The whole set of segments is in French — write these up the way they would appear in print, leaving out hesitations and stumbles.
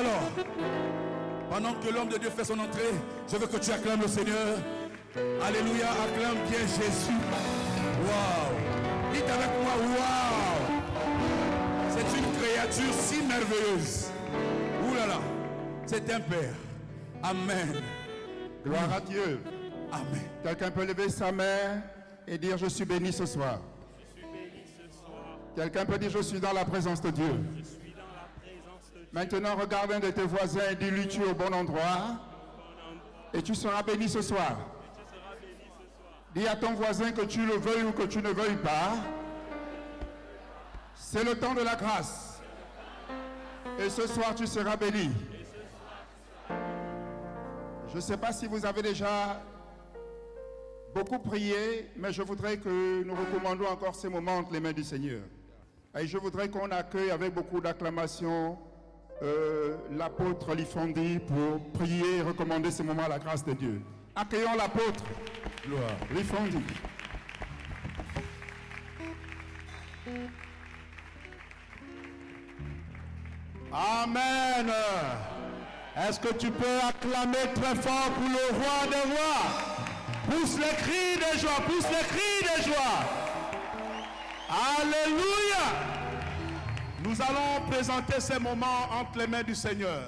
Alors, pendant que l'homme de Dieu fait son entrée, je veux que tu acclames le Seigneur. Alléluia, acclame bien Jésus. Waouh! Dites avec moi, waouh! C'est une créature si merveilleuse. Ouh là là, c'est un Père. Amen. Gloire à Dieu. Amen. Quelqu'un peut lever sa main et dire je suis béni ce soir. Quelqu'un peut dire je suis dans la présence de Dieu. Maintenant regarde un de tes voisins et dis-lui tu es au bon endroit et tu seras béni ce soir. Dis à ton voisin que tu le veuilles ou que tu ne veuilles pas. C'est le temps de la grâce. Et ce soir tu seras béni. Je ne sais pas si vous avez déjà beaucoup prié, mais je voudrais que nous recommandons encore ces moments entre les mains du Seigneur. Et je voudrais qu'on accueille avec beaucoup d'acclamations l'apôtre Lifondi pour prier et recommander ces moments à la grâce de Dieu. Accueillons l'apôtre Lifondi. Amen. Est-ce que tu peux acclamer très fort pour le roi des rois? Pousse les cris de joie, pousse les cris de joie. Alléluia. Nous allons présenter ces moments entre les mains du Seigneur.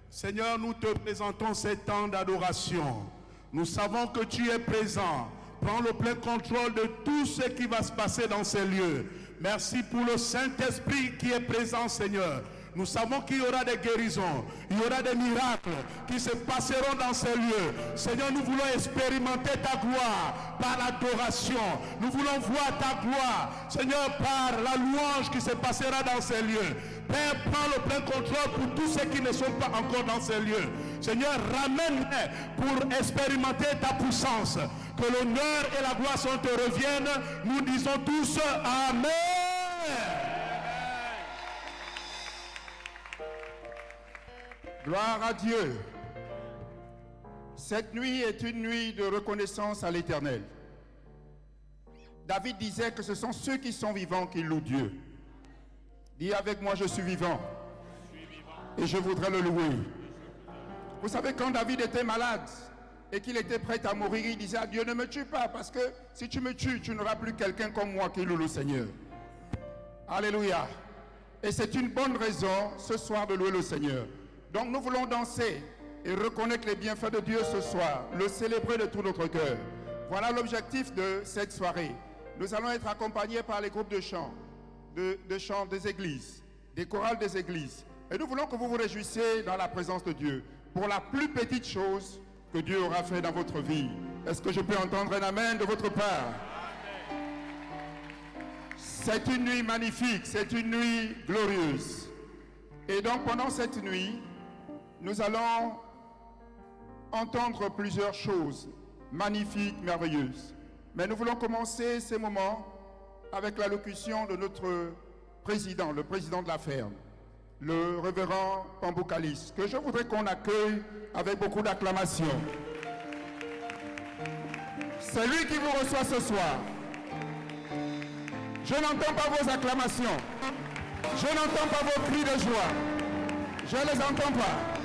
Seigneur, nous te présentons ces temps d'adoration. Nous savons que tu es présent. Prends le plein contrôle de tout ce qui va se passer dans ces lieux. Merci pour le Saint-Esprit qui est présent, Seigneur. Nous savons qu'il y aura des guérisons, il y aura des miracles qui se passeront dans ces lieux. Seigneur, nous voulons expérimenter ta gloire par l'adoration. Nous voulons voir ta gloire, Seigneur, par la louange qui se passera dans ces lieux. Père, prends le plein contrôle pour tous ceux qui ne sont pas encore dans ces lieux. Seigneur, ramène-les pour expérimenter ta puissance. Que l'honneur et la gloire te reviennent. Nous disons tous Amen. Gloire à Dieu. Cette nuit est une nuit de reconnaissance à l'Éternel. David disait que ce sont ceux qui sont vivants qui louent Dieu. Dis avec moi, je suis vivant. Et je voudrais le louer. Vous savez, quand David était malade et qu'il était prêt à mourir, il disait à Dieu, ne me tue pas, parce que si tu me tues, tu n'auras plus quelqu'un comme moi qui loue le Seigneur. Alléluia. Et c'est une bonne raison ce soir de louer le Seigneur. Donc nous voulons danser et reconnaître les bienfaits de Dieu ce soir, le célébrer de tout notre cœur. Voilà l'objectif de cette soirée. Nous allons être accompagnés par les groupes de chant, de chant des églises, des chorales des églises. Et nous voulons que vous vous réjouissiez dans la présence de Dieu pour la plus petite chose que Dieu aura fait dans votre vie. Est-ce que je peux entendre un amen de votre part? C'est une nuit magnifique, c'est une nuit glorieuse. Et donc pendant cette nuit, nous allons entendre plusieurs choses magnifiques, merveilleuses. Mais nous voulons commencer ces moments avec l'allocution de notre président, le président de la ferme, le révérend Pamboukalis, que je voudrais qu'on accueille avec beaucoup d'acclamations. C'est lui qui vous reçoit ce soir. Je n'entends pas vos acclamations. Je n'entends pas vos cris de joie. Je ne les entends pas.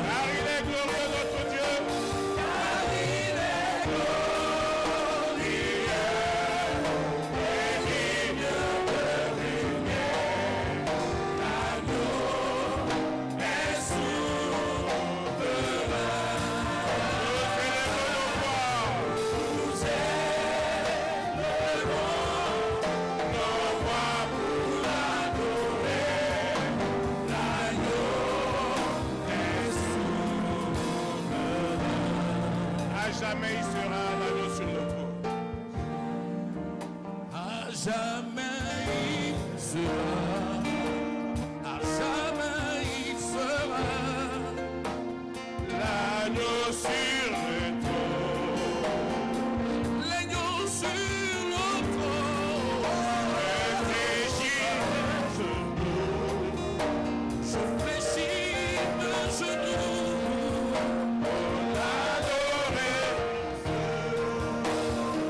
Car il est glorieux notre jamais il sera l'agneau sur le trône. À jamais il sera. À jamais il sera. L'agneau sur le trône. L'agneau sur le trône. Je fléchis de genoux. L'adorer.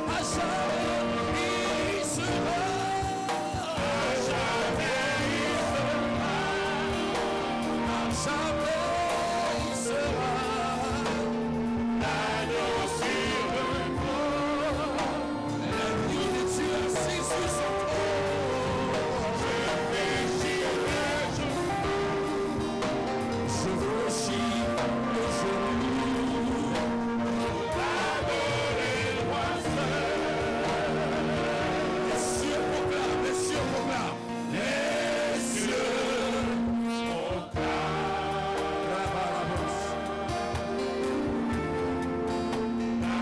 À jamais il sera. À jamais il sera. À jamais il sera. L'agneau sur le trône. L'agneau de Dieu assis sur son trône. Je fléchis le genou. L'adorer roi seul. Les cieux proclament, les cieux proclament. Les cieux proclament.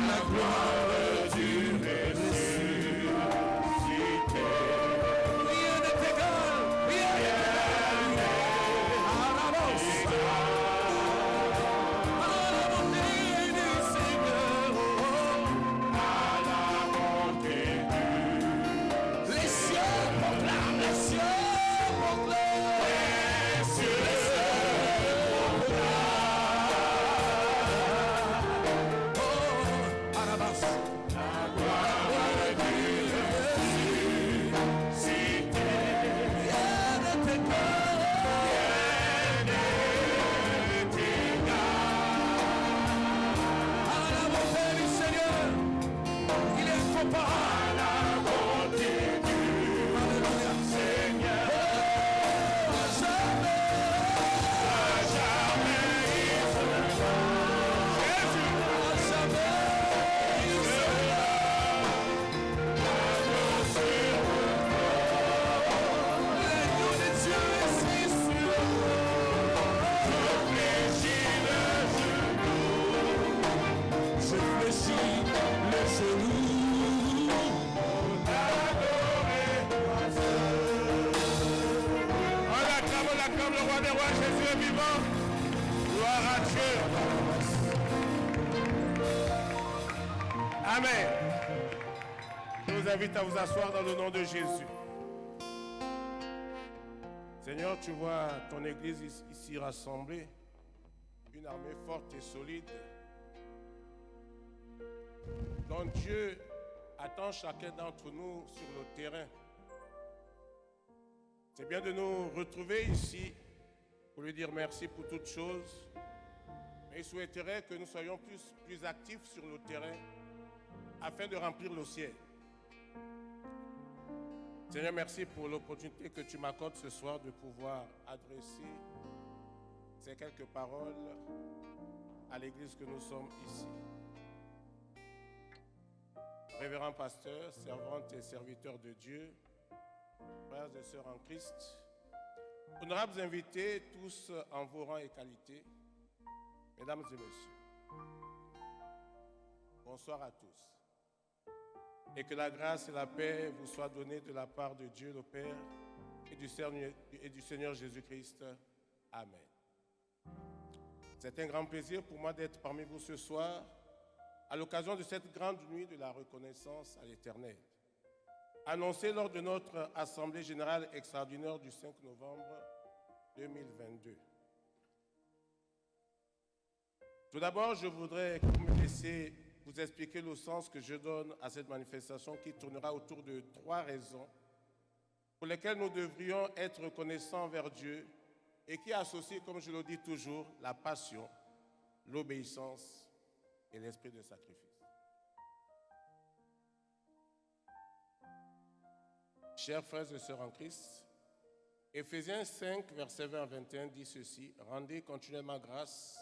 La gloire du ressuscité. Rien n'est égal, rien n'est égal. À la bonté du Seigneur. Les cieux proclament, les cieux proclament. Les cieux proclament. Oh, à la basse. La gloire du ressuscité. Rien n'est égal. À la bonté du Seigneur, il est incomparable. À la bonté du Seigneur. À jamais il sera. Jésus, à jamais il sera. L'agneau sur le trône. L'agneau de Dieu est assis sur le trône. Je fléchis le genou. Je fléchis le genou. On acclame le roi des rois, Jésus est vivant. Gloire à Dieu. Amen. Je vous invite à vous asseoir dans le nom de Jésus. Seigneur, tu vois ton église ici rassemblée, une armée forte et solide, dont Dieu attend chacun d'entre nous sur le terrain. C'est bien de nous retrouver ici pour lui dire merci pour toutes choses, mais il souhaiterait que nous soyons plus actifs sur le terrain afin de remplir le ciel. Seigneur, merci pour l'opportunité que tu m'accordes ce soir de pouvoir adresser ces quelques paroles à l'église que nous sommes ici. Révérends pasteurs, servantes et serviteurs de Dieu, frères et sœurs en Christ, honorables invités, tous en vos rangs et qualités, mesdames et messieurs, bonsoir à tous. Et que la grâce et la paix vous soient données de la part de Dieu le Père et du Seigneur Jésus-Christ. Amen. C'est un grand plaisir pour moi d'être parmi vous ce soir à l'occasion de cette grande nuit de la reconnaissance à l'Éternel, annoncée lors de notre Assemblée générale extraordinaire du 5 novembre 2022. Tout d'abord, je voudrais que vous me laissiez vous expliquer le sens que je donne à cette manifestation qui tournera autour de 3 raisons pour lesquelles nous devrions être reconnaissants envers Dieu et qui associent, comme je le dis toujours, la passion, l'obéissance et l'esprit de sacrifice. Chers frères et sœurs en Christ, Éphésiens 5, versets 20 à 21 dit ceci: « Rendez continuellement grâce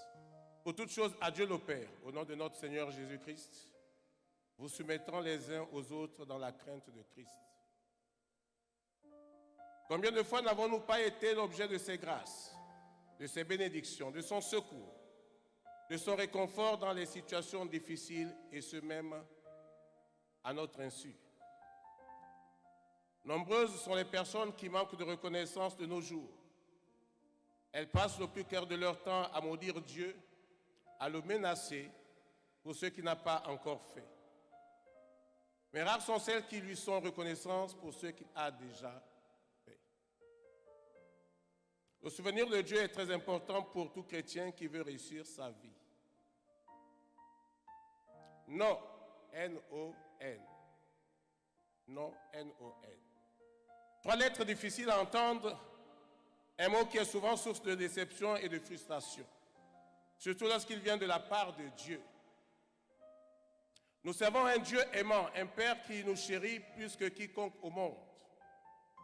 pour toutes choses à Dieu le Père, au nom de notre Seigneur Jésus-Christ, vous soumettant les uns aux autres dans la crainte de Christ. » Combien de fois n'avons-nous pas été l'objet de ses grâces, de ses bénédictions, de son secours, de son réconfort dans les situations difficiles et ce même à notre insu. Nombreuses sont les personnes qui manquent de reconnaissance de nos jours. Elles passent le plus clair de leur temps à maudire Dieu, à le menacer pour ce qu'il n'a pas encore fait. Mais rares sont celles qui lui sont reconnaissantes pour ce qu'il a déjà fait. Le souvenir de Dieu est très important pour tout chrétien qui veut réussir sa vie. Non, N-O-N. Non, N-O-N. 3 lettres difficiles à entendre, un mot qui est souvent source de déception et de frustration, surtout lorsqu'il vient de la part de Dieu. Nous servons un Dieu aimant, un Père qui nous chérit plus que quiconque au monde.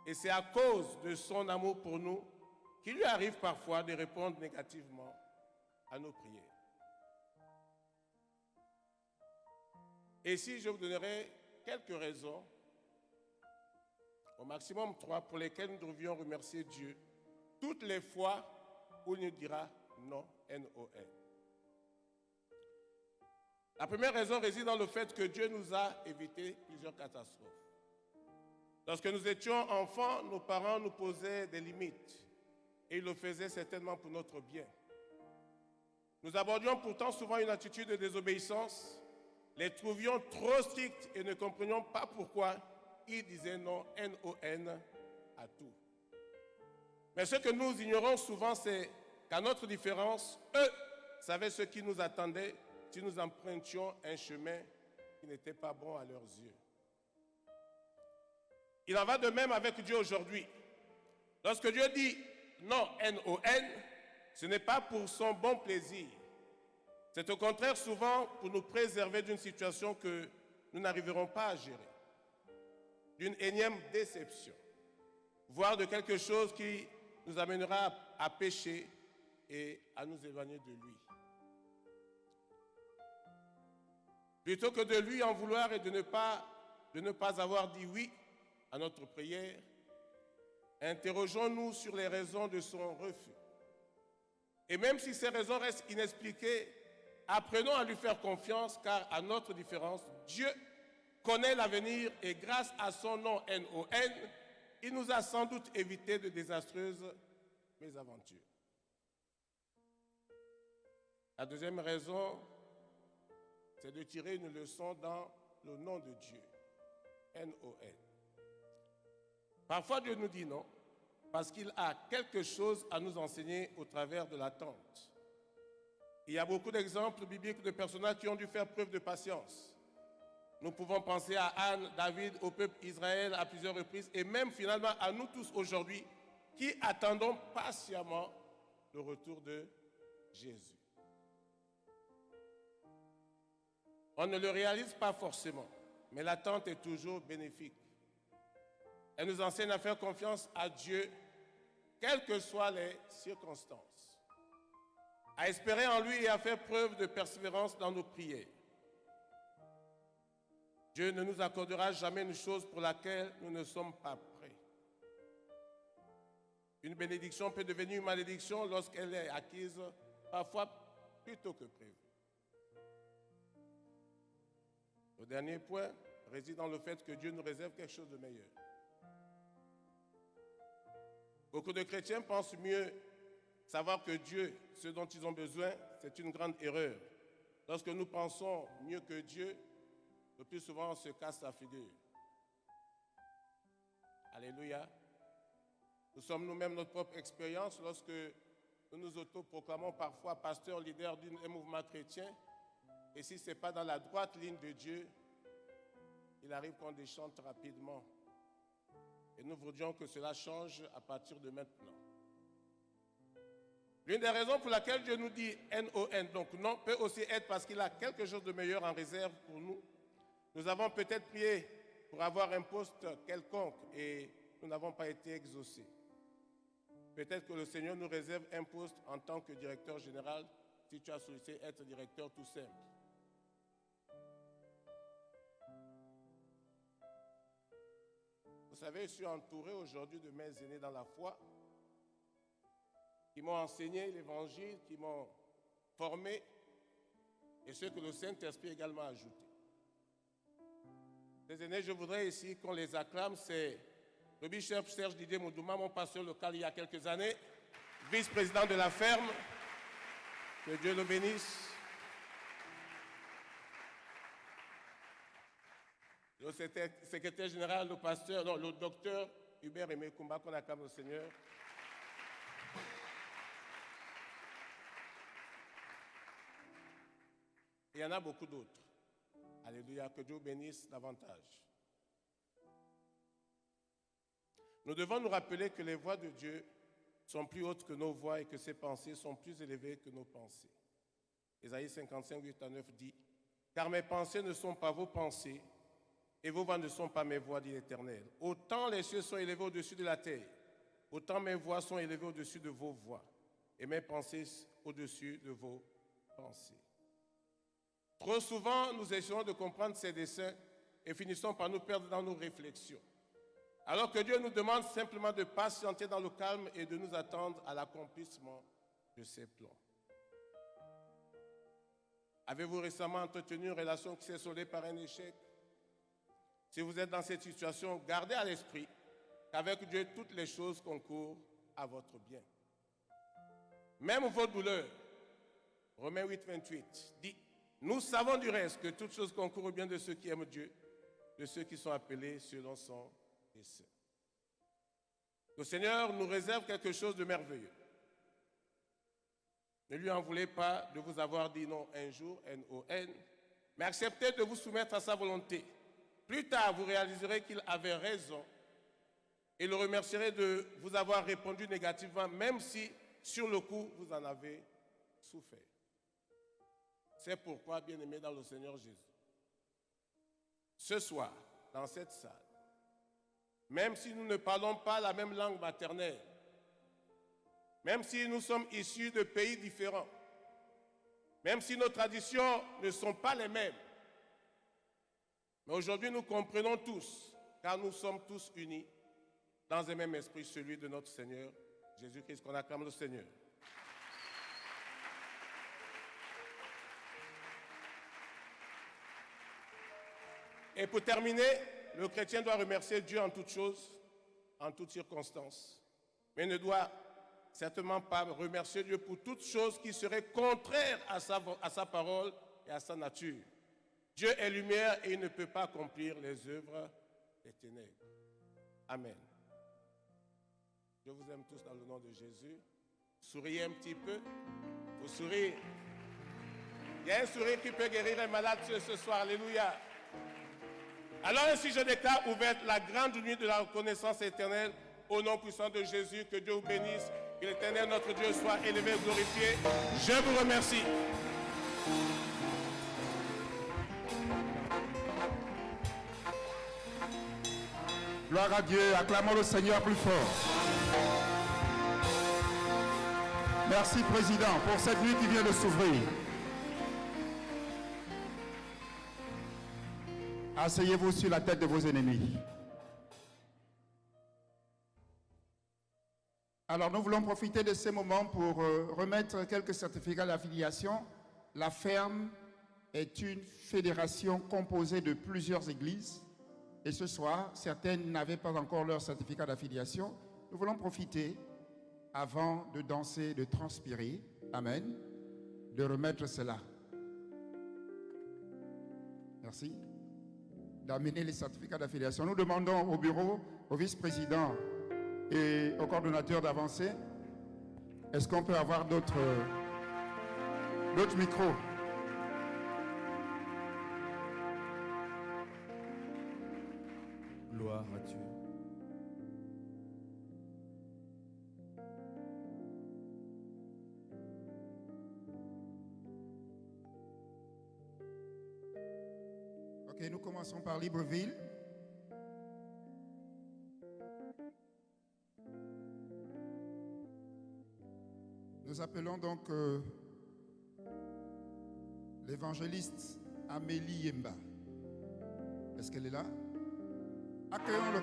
Et c'est à cause de son amour pour nous qu'il lui arrive parfois de répondre négativement à nos prières. Et si je vous donnerais quelques raisons, au maximum 3, pour lesquelles nous devrions remercier Dieu toutes les fois où il nous dira non, N-O-N. La première raison réside dans le fait que Dieu nous a évité plusieurs catastrophes. Lorsque nous étions enfants, nos parents nous posaient des limites et ils le faisaient certainement pour notre bien. Nous abordions pourtant souvent une attitude de désobéissance, les trouvions trop strictes et ne comprenions pas pourquoi ils disaient non, N-O-N, à tout. Mais ce que nous ignorons souvent, c'est qu'à notre différence, eux savaient ce qui nous attendait si nous empruntions un chemin qui n'était pas bon à leurs yeux. Il en va de même avec Dieu aujourd'hui. Lorsque Dieu dit non, N-O-N, ce n'est pas pour son bon plaisir. C'est au contraire souvent pour nous préserver d'une situation que nous n'arriverons pas à gérer, d'une énième déception, voire de quelque chose qui nous amènera à pécher et à nous éloigner de lui. Plutôt que de lui en vouloir et de ne pas avoir dit oui à notre prière, interrogeons-nous sur les raisons de son refus. Et même si ces raisons restent inexpliquées, apprenons à lui faire confiance, car à notre différence, Dieu connaît l'avenir et grâce à son nom N-O-N, il nous a sans doute évité de désastreuses mésaventures. La deuxième raison, c'est de tirer une leçon dans le nom de Dieu, N-O-N. Parfois Dieu nous dit non, parce qu'il a quelque chose à nous enseigner au travers de l'attente. Il y a beaucoup d'exemples bibliques de personnages qui ont dû faire preuve de patience. Nous pouvons penser à Anne, David, au peuple Israël à plusieurs reprises et même finalement à nous tous aujourd'hui qui attendons patiemment le retour de Jésus. On ne le réalise pas forcément, mais l'attente est toujours bénéfique. Elle nous enseigne à faire confiance à Dieu, quelles que soient les circonstances, à espérer en lui et à faire preuve de persévérance dans nos prières. Dieu ne nous accordera jamais une chose pour laquelle nous ne sommes pas prêts. Une bénédiction peut devenir une malédiction lorsqu'elle est acquise, parfois plus tôt que prévu. Le dernier point réside dans le fait que Dieu nous réserve quelque chose de meilleur. Beaucoup de chrétiens pensent mieux savoir que Dieu, ce dont ils ont besoin, c'est une grande erreur. Lorsque nous pensons mieux que Dieu, le plus souvent on se casse la figure. Alléluia. Nous sommes nous-mêmes notre propre expérience lorsque nous nous autoproclamons parfois pasteurs, leaders d'un mouvement chrétien. Et si ce n'est pas dans la droite ligne de Dieu, il arrive qu'on déchante rapidement. Et nous voudrions que cela change à partir de maintenant. L'une des raisons pour laquelle Dieu nous dit N-O-N, donc non, peut aussi être parce qu'il a quelque chose de meilleur en réserve pour nous. Nous avons peut-être prié pour avoir un poste quelconque et nous n'avons pas été exaucés. Peut-être que le Seigneur nous réserve un poste en tant que directeur général si tu as sollicité être directeur tout simple. Vous savez, je suis entouré aujourd'hui de mes aînés dans la foi qui m'ont enseigné l'évangile, qui m'ont formé et ceux que le Saint-Esprit également a ajoutés. Les aînés, je voudrais ici qu'on les acclame. C'est le bishop Serge Didier Moudouma, mon pasteur local il y a quelques années, vice-président de la ferme. Que Dieu le bénisse. Le secrétaire général, le docteur Hubert Aimé Koumba, qu'on acclame au Seigneur. Il y en a beaucoup d'autres. Alléluia, que Dieu bénisse davantage. Nous devons nous rappeler que les voies de Dieu sont plus hautes que nos voies et que ses pensées sont plus élevées que nos pensées. Ésaïe 55, 8 à 9 dit « Car mes pensées ne sont pas vos pensées, et vos voies ne sont pas mes voies, dit l'Éternel. Autant les cieux sont élevés au-dessus de la terre, autant mes voies sont élevées au-dessus de vos voies, et mes pensées au-dessus de vos pensées. » Trop souvent, nous essayons de comprendre ces desseins et finissons par nous perdre dans nos réflexions. Alors que Dieu nous demande simplement de patienter dans le calme et de nous attendre à l'accomplissement de ses plans. Avez-vous récemment entretenu une relation qui s'est soldée par un échec? Si vous êtes dans cette situation, gardez à l'esprit qu'avec Dieu, toutes les choses concourent à votre bien. Même vos douleurs, Romains 8, 28, dit « Nous savons du reste que toutes choses concourent au bien de ceux qui aiment Dieu, de ceux qui sont appelés selon son dessein. » Le Seigneur nous réserve quelque chose de merveilleux. Ne lui en voulez pas de vous avoir dit non un jour, N-O-N, mais acceptez de vous soumettre à sa volonté. Plus tard, vous réaliserez qu'il avait raison et le remercierez de vous avoir répondu négativement, même si, sur le coup, vous en avez souffert. C'est pourquoi, bien-aimés dans le Seigneur Jésus, ce soir, dans cette salle, même si nous ne parlons pas la même langue maternelle, même si nous sommes issus de pays différents, même si nos traditions ne sont pas les mêmes, mais aujourd'hui nous comprenons tous, car nous sommes tous unis dans un même esprit, celui de notre Seigneur Jésus-Christ, qu'on acclame le Seigneur. Et pour terminer, le chrétien doit remercier Dieu en toutes choses, en toutes circonstances, mais ne doit certainement pas remercier Dieu pour toutes choses qui seraient contraires à sa parole et à sa nature. Dieu est lumière et il ne peut pas accomplir les œuvres des ténèbres. Amen. Je vous aime tous dans le nom de Jésus. Souriez un petit peu. Vous souriez. Il y a un sourire qui peut guérir un malade ce soir. Alléluia. Alors ainsi je déclare ouverte la grande nuit de la reconnaissance éternelle au nom puissant de Jésus. Que Dieu vous bénisse. Que l'Éternel notre Dieu soit élevé et glorifié. Je vous remercie. Gloire à Dieu, acclamons le Seigneur plus fort. Merci Président pour cette nuit qui vient de s'ouvrir. Asseyez-vous sur la tête de vos ennemis. Alors nous voulons profiter de ces moments pour remettre quelques certificats d'affiliation. La ferme est une fédération composée de plusieurs églises. Et ce soir, certaines n'avaient pas encore leur certificat d'affiliation. Nous voulons profiter, avant de danser, de transpirer, amen, de remettre cela. Merci. D'amener les certificats d'affiliation. Nous demandons au bureau, au vice-président et au coordonnateur d'avancer. Est-ce qu'on peut avoir d'autres micros? Gloire à Dieu. Ok, nous commençons par Libreville. Nous appelons donc l'évangéliste Amélie Yemba. Est-ce qu'elle est là? Accueillons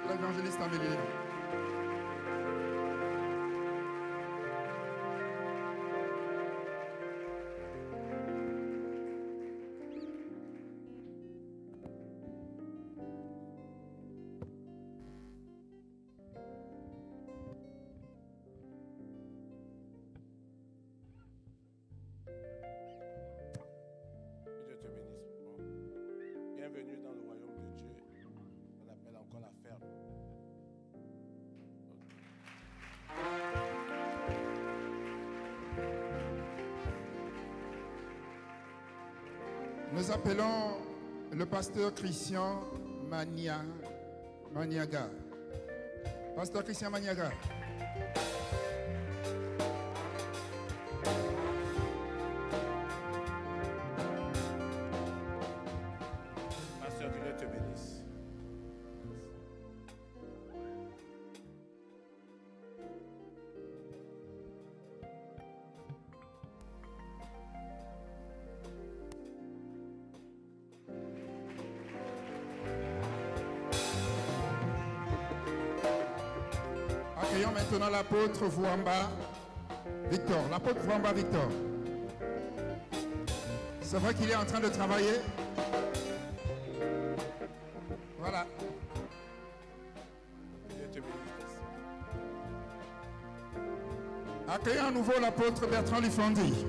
l'évangéliste Amélie Yemba. bienvenue dans le royaume de Dieu. On appelle encore la ferme. Nous appelons le pasteur Christian Maniaga. Pasteur Christian Maniaga. Pasteur, que Dieu te bénisse. Accueillons maintenant l'apôtre Vouamba Victor. L'apôtre Vouamba Victor. C'est vrai qu'il est en train de travailler. Voilà. Que Dieu te bénisse. Accueillons à nouveau l'apôtre Bertrand Lifondi.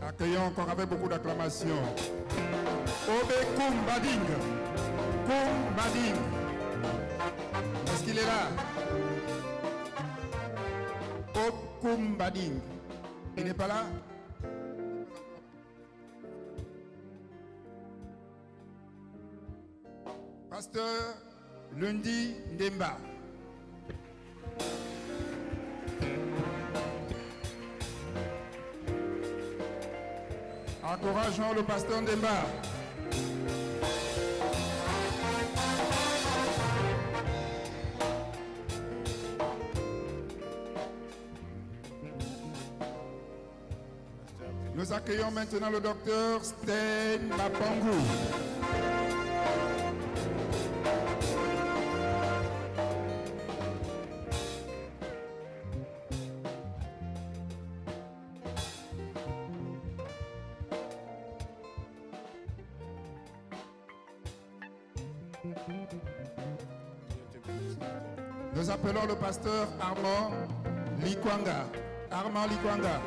Accueillons encore avec beaucoup d'acclamation. Obe Kumbading. Kumbading. Est-ce qu'il est là? Obe Kumbading. Il n'est pas là? Pasteur Lundi Ndemba. Encourageons le pasteur Ndemba. Nous accueillons maintenant le docteur Sten Mapangou. Nous appelons le pasteur Armand Likwanga. Armand Likwanga.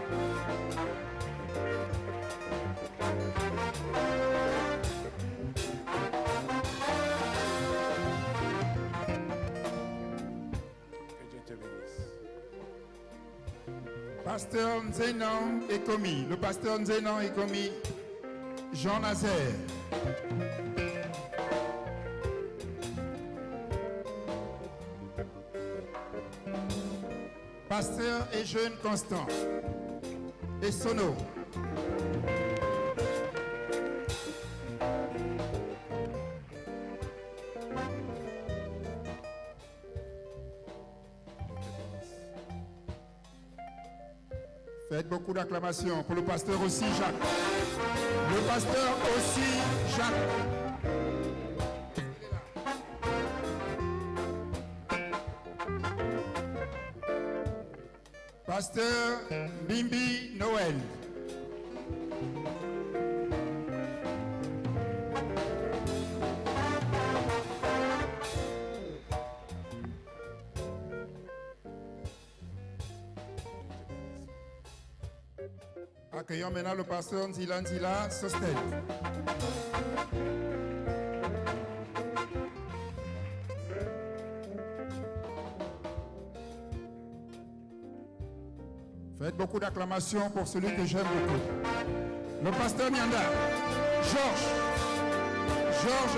Que Dieu te bénisse. Pasteur Nzenan Ekomi. Le pasteur Nzenan Ekomi. Jean Nazaire. Pasteur et jeune Constant. Et Sono. Faites beaucoup d'acclamations pour le pasteur aussi Jacques. Le pasteur aussi Jacques. Pasteur Bimbi Noël. Accueillons maintenant le pasteur Nzila Nzila Sostel. Faites beaucoup d'acclamations pour celui que j'aime beaucoup. Le pasteur Nyanda. Georges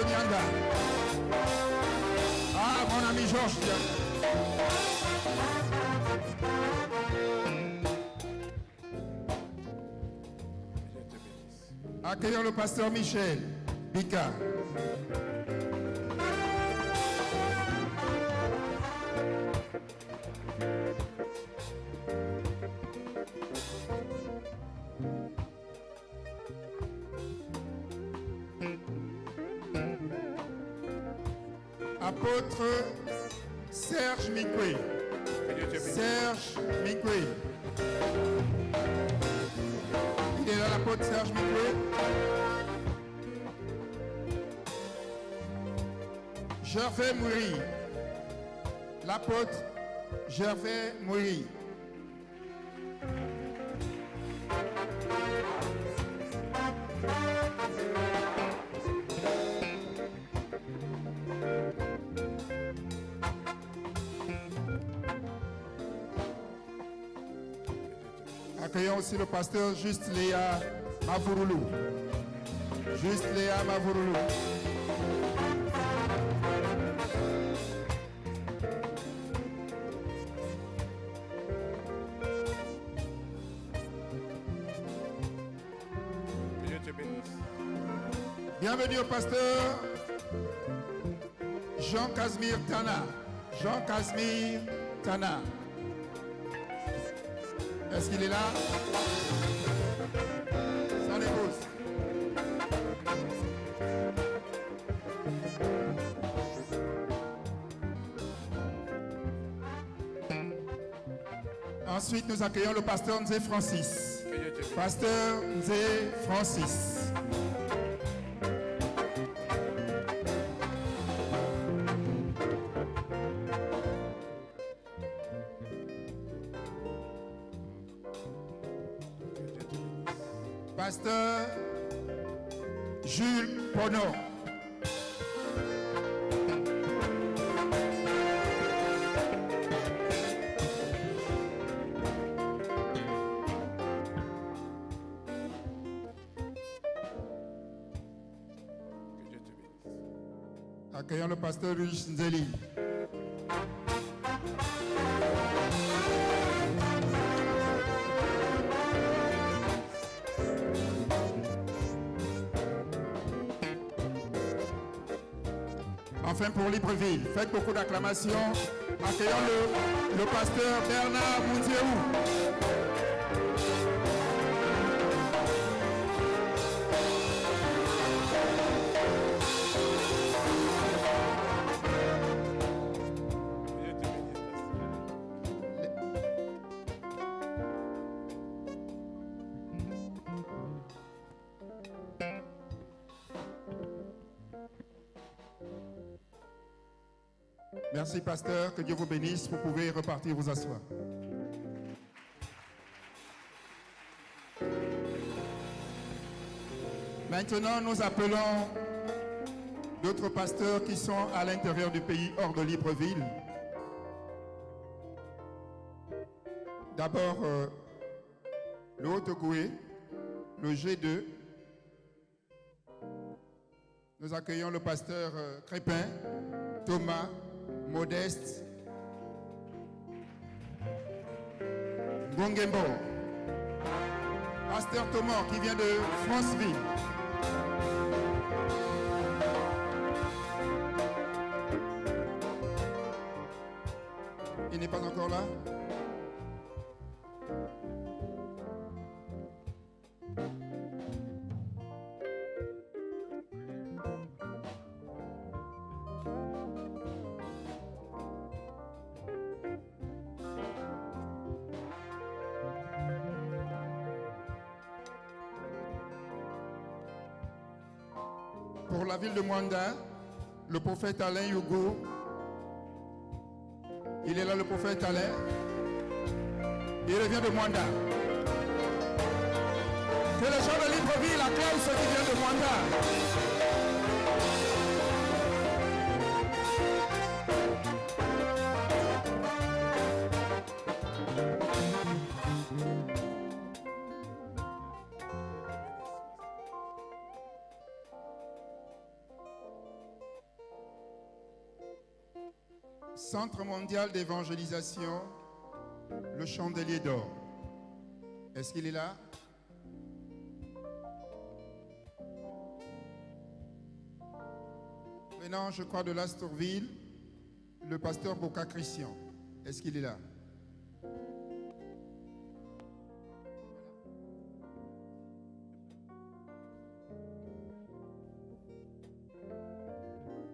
Nyanda. Ah, mon ami Georges Nyanda. Accueillons le pasteur Michel Bika. Apôtre Serge Mikwe. Serge Mikwe. Il est là, l'apôtre Serge Mikwe. Gervais Moury. L'apôtre Gervais Moury. Accueillons aussi le pasteur Juste Léa Mavouroulou. Juste Léa Mavouroulou. Que Dieu te bénisse. Bienvenue au pasteur Jean Casimir Tana. Jean Casimir Tana. Est-ce qu'il est là? Son épouse. Ensuite, nous accueillons le pasteur Nzé Francis. Que Dieu te bénisse. Pasteur Nzé Francis. Pasteur Jules Pono. Que Dieu te bénisse. Accueillons le pasteur Rich Nzeli. Enfin pour Libreville, faites beaucoup d'acclamations. Accueillons le pasteur Bernard Moundiéou. Que Dieu te bénisse. Merci pasteur, que Dieu vous bénisse. Vous pouvez repartir vous asseoir. Maintenant, nous appelons d'autres pasteurs qui sont à l'intérieur du pays, hors de Libreville. D'abord, le Haut-Goué, le G2. Nous accueillons le pasteur Crépin, Thomas, Modeste, Bongembo, pasteur Thomas qui vient de Franceville. Il n'est pas encore là? Pour la ville de Mwanda, le prophète Alain Yogo. Il est là, le prophète Alain. Il revient de Mwanda. Que les gens de Libreville acclament ceux qui viennent de Mwanda. Centre mondial d'évangélisation, le Chandelier d'Or. Est-ce qu'il est là? Maintenant, je crois de l'Astorville, le pasteur Boca Christian. Est-ce qu'il est là?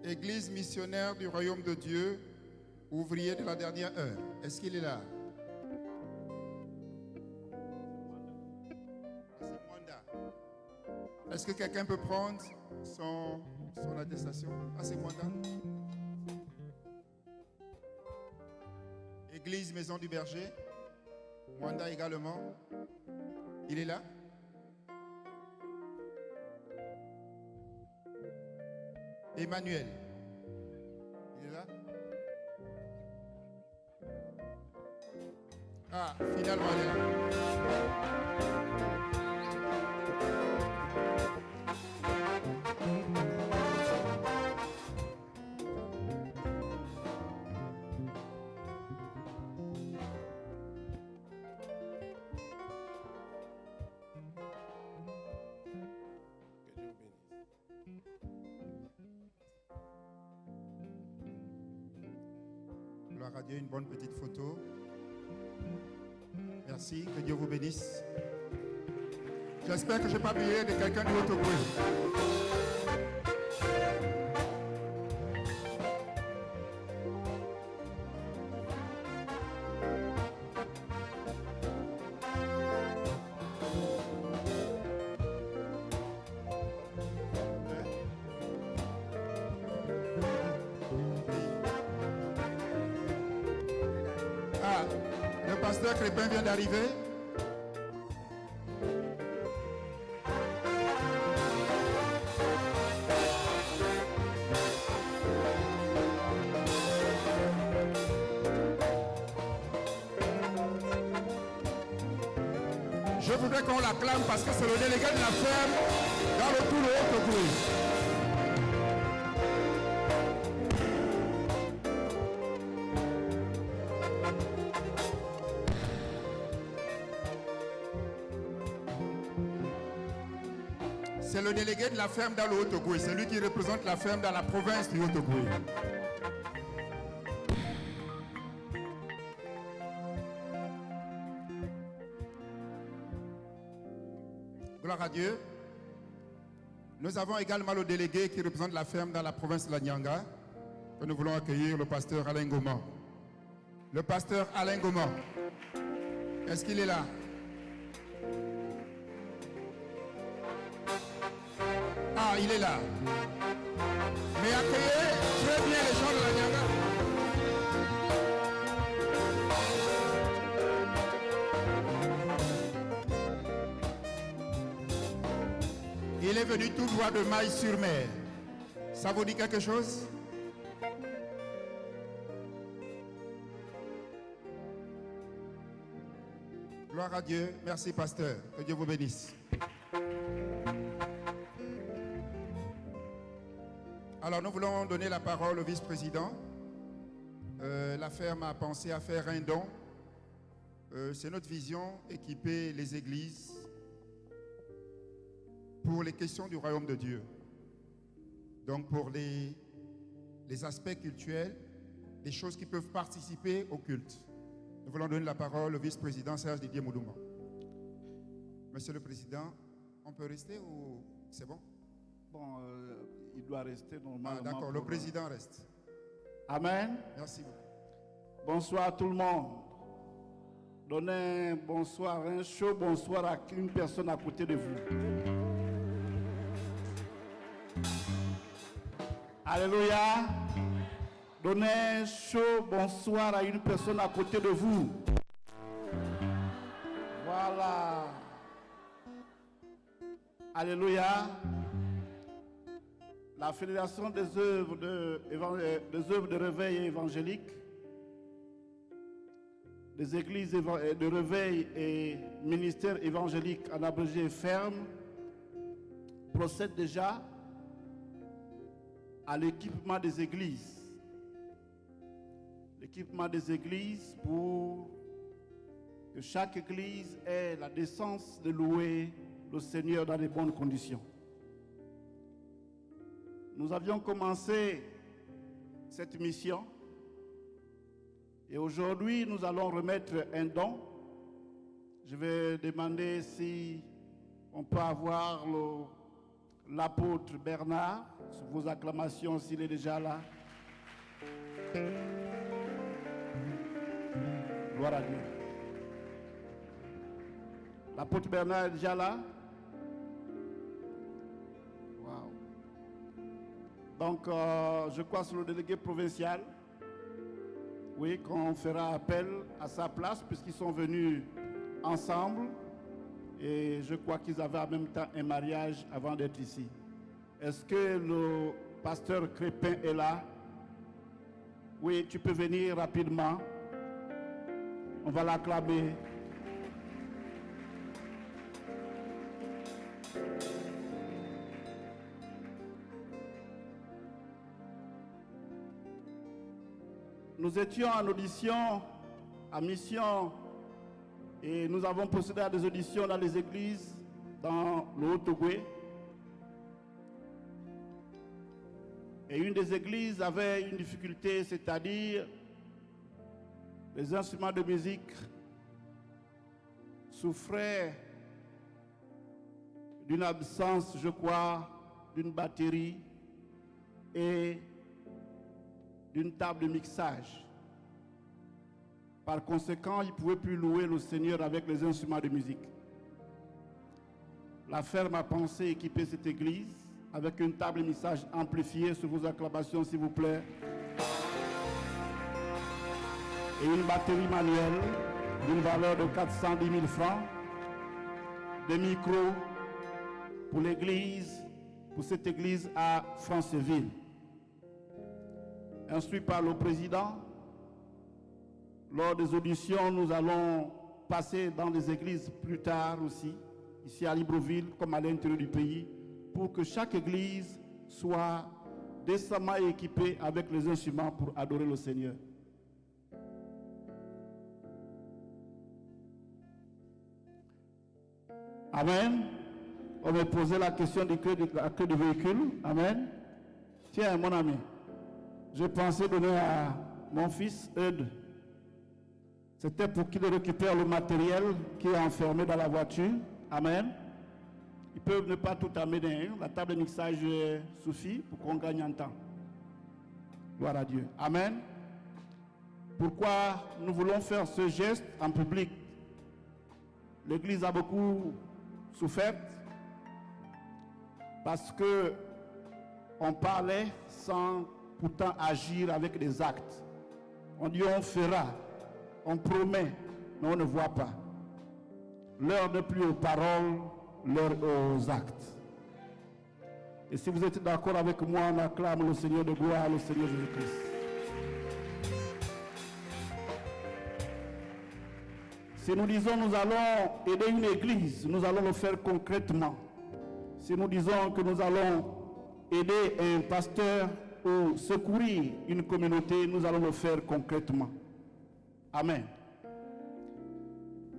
Église missionnaire du Royaume de Dieu, ouvrier de la dernière heure. Est-ce qu'il est là? C'est Mwanda. Est-ce que quelqu'un peut prendre son attestation? Ah, c'est Mwanda. l'église Maison du Berger. Mwanda également. Il est là? Emmanuel. Il est là? Ah, finalement, il est là. Gloire à Dieu, une bonne petite photo. Merci, que Dieu vous bénisse. J'espère que je n'ai pas oublié de quelqu'un de Haut-Ogooué. Ah, le pasteur Crépin vient d'arriver. Je voudrais qu'on l'acclame parce que c'est le délégué de la ferme dans le tout le Haut-Ogooué. C'est le délégué de la ferme dans le Haut-Ogooué. C'est lui qui représente la ferme dans la province du Haut-Ogooué. Gloire à Dieu. Nous avons également le délégué qui représente la ferme dans la province de la Nyanga, que nous voulons accueillir, le pasteur Alain Goman. Le pasteur Alain Goman. Est-ce qu'il est là? Ah, il est là. Mais accueillez très bien les gens de la Nyanga. Il est venu tout droit de Maï-sur-Mer. Ça vous dit quelque chose? Gloire à Dieu. Merci, pasteur. Que Dieu vous bénisse. Alors, nous voulons donner la parole au vice-président. La ferme a pensé à faire un don. C'est notre vision, équiper les églises pour les questions du royaume de Dieu. Donc pour les aspects cultuels, les choses qui peuvent participer au culte. Nous voulons donner la parole au vice-président Serge Didier Moudouma. Monsieur le Président, on peut rester ou c'est bon? Bon, il doit rester normalement. Ah, d'accord, le président reste. Amen. Merci beaucoup. Bonsoir à tout le monde. Donnez un bonsoir, un chaud bonsoir à une personne à côté de vous. Alléluia. Donnez un chaud bonsoir à une personne à côté de vous. Voilà. Alléluia. La Fédération des œuvres de réveil évangélique, des églises de réveil et ministères évangéliques en abrégé ferme, procède déjà à l'équipement des églises. L'équipement des églises pour que chaque église ait la décence de louer le Seigneur dans de bonnes conditions. Nous avions commencé cette mission et aujourd'hui nous allons remettre un don. Je vais demander si on peut avoir l'apôtre Bernard, sous vos acclamations s'il est déjà là. Gloire à Dieu. L'apôtre Bernard est déjà là. Wow. Donc, je crois sur le délégué provincial. Oui, qu'on fera appel à sa place puisqu'ils sont venus ensemble. Et je crois qu'ils avaient en même temps un mariage avant d'être ici. Est-ce que le pasteur Crépin est là? Oui, tu peux venir rapidement. On va l'acclamer. Nous étions en audition, à mission, et nous avons procédé à des auditions dans les églises, dans le Haut-Togo. Et une des églises avait une difficulté, c'est-à-dire les instruments de musique souffraient d'une absence, je crois, d'une batterie et d'une table de mixage. Par conséquent, ils ne pouvaient plus louer le Seigneur avec les instruments de musique. La ferme a pensé équiper cette église avec une table de mixage amplifiée, sur vos acclamations s'il vous plaît, et une batterie manuelle d'une valeur de 410 000 francs, des micros pour l'église, pour cette église à Franceville. Instruit par le président, lors des auditions, nous allons passer dans des églises plus tard aussi, ici à Libreville, comme à l'intérieur du pays, pour que chaque église soit décemment équipée avec les instruments pour adorer le Seigneur. Amen. On va poser la question du clé du véhicule. Amen. Tiens, mon ami, je pensais donner à mon fils Eudes. C'était pour qu'il récupère le matériel qui est enfermé dans la voiture. Amen. Ils peuvent ne pas tout amener. La table de mixage suffit pour qu'on gagne en temps. Gloire à Dieu. Amen. Pourquoi nous voulons faire ce geste en public? L'Église a beaucoup souffert parce que on parlait sans pourtant agir avec des actes. On dit on fera, on promet, mais on ne voit pas. L'heure n'est plus aux paroles, l'heure aux actes. Et si vous êtes d'accord avec moi, on acclame le Seigneur de gloire, le Seigneur Jésus-Christ. Si nous disons nous allons aider une église, nous allons le faire concrètement. Si nous disons que nous allons aider un pasteur ou secourir une communauté, nous allons le faire concrètement. Amen.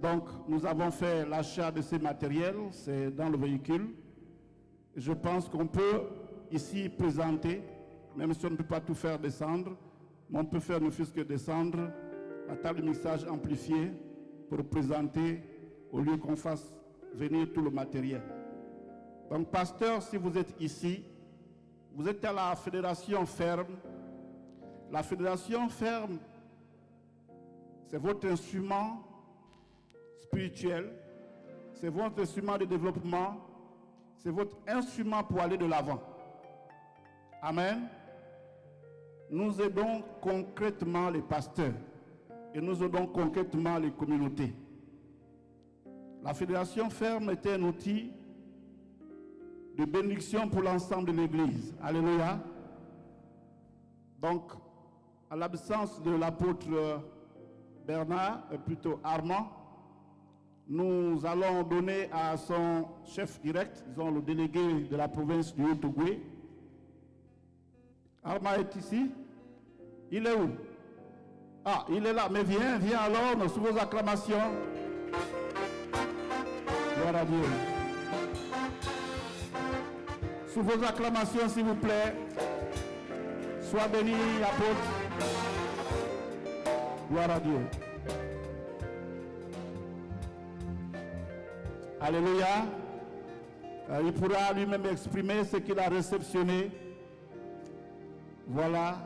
Donc, nous avons fait l'achat de ces matériels, c'est dans le véhicule. Je pense qu'on peut ici présenter, même si on ne peut pas tout faire descendre, mais on peut faire ne fût-ce que descendre la table de mixage amplifiée pour présenter, au lieu qu'on fasse venir tout le matériel. Donc, pasteur, si vous êtes ici, vous êtes à la fédération ferme. La fédération ferme, c'est votre instrument spirituel, c'est votre instrument de développement, c'est votre instrument pour aller de l'avant. Amen. Nous aidons concrètement les pasteurs et nous aidons concrètement les communautés. La fédération ferme était un outil de bénédiction pour l'ensemble de l'Église. Alléluia. Donc, à l'absence de l'apôtre Bernard, plutôt Armand, nous allons donner à son chef direct, disons le délégué de la province du Haut-Togo. Armand est ici. Il est où? Ah, il est là. Mais viens alors, sous vos acclamations. Gloire à Dieu. Sous vos acclamations, s'il vous plaît. Sois béni, apôtre. Gloire à Dieu. Alléluia. Il pourra lui-même exprimer ce qu'il a réceptionné. Voilà.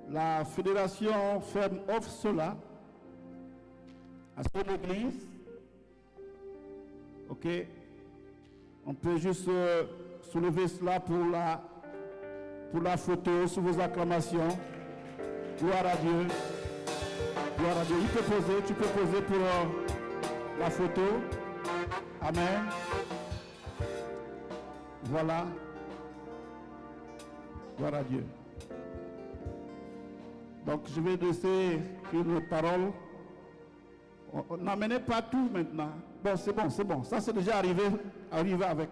La fédération ferme offre cela à son église. Ok. On peut juste soulever cela pour pour la photo, sous vos acclamations. Gloire à Dieu. Gloire à Dieu. Tu peux poser pour la photo. Amen. Voilà. Gloire à Dieu. Donc je vais laisser une parole. On n'amenait pas tout maintenant. Bon, c'est bon. Ça c'est déjà arrivé avec.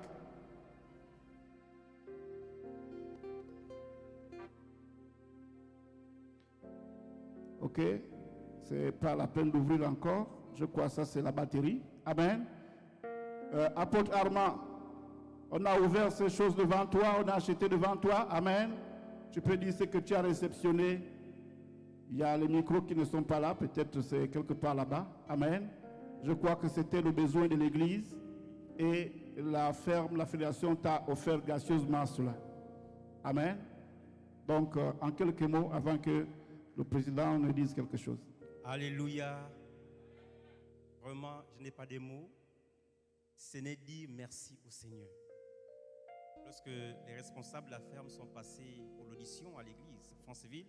Ok, c'est pas la peine d'ouvrir encore. Je crois que ça c'est la batterie. Amen. Apôtre Armand, on a ouvert ces choses devant toi, on a acheté devant toi. Amen. Tu peux dire ce que tu as réceptionné. Il y a les micros qui ne sont pas là, peut-être c'est quelque part là-bas. Amen. Je crois que c'était le besoin de l'Église et la fédération t'a offert gracieusement cela. Amen. Donc, en quelques mots, avant que le président nous dise quelque chose. Alléluia. Vraiment, je n'ai pas de mots. Ce n'est dire merci au Seigneur. Lorsque les responsables de la ferme sont passés pour l'audition à l'église Franceville,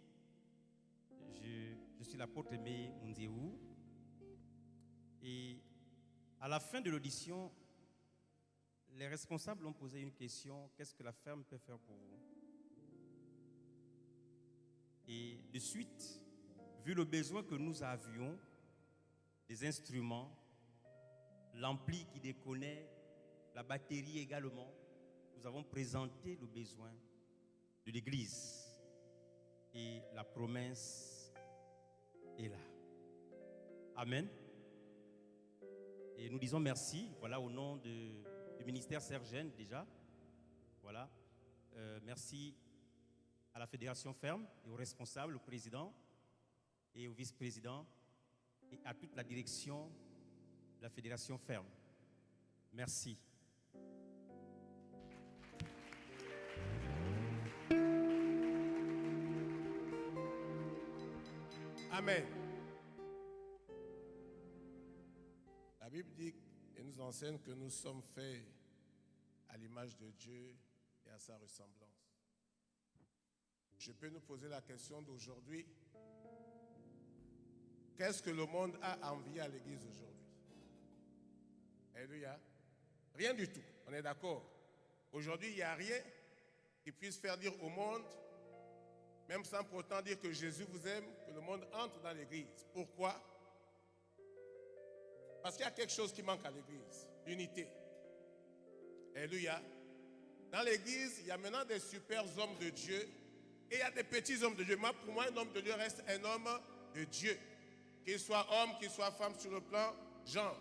je suis l'apôtre Aimé Mounzéou. Et à la fin de l'audition, les responsables ont posé une question: qu'est-ce que la ferme peut faire pour vous? Et de suite, vu le besoin que nous avions, des instruments, l'ampli qui déconnait, la batterie également, nous avons présenté le besoin de l'église. Et la promesse est là. Amen. Et nous disons merci, voilà, au nom du ministère Sergène déjà. Voilà. Merci à la Fédération Ferme et aux responsables, au président et au vice-président et à toute la direction de la Fédération Ferme. Merci. Amen. La Bible dit et nous enseigne que nous sommes faits à l'image de Dieu et à sa ressemblance. Je peux nous poser la question d'aujourd'hui. Qu'est-ce que le monde a envié à l'église aujourd'hui? Alléluia. Rien du tout. On est d'accord. Aujourd'hui, il n'y a rien qui puisse faire dire au monde, même sans pour autant dire que Jésus vous aime, que le monde entre dans l'église. Pourquoi? Parce qu'il y a quelque chose qui manque à l'église. L'unité. Alléluia. Dans l'église, il y a maintenant des super hommes de Dieu et il y a des petits hommes de Dieu. Moi, pour moi, un homme de Dieu reste un homme de Dieu. Qu'il soit homme, qu'il soit femme sur le plan genre.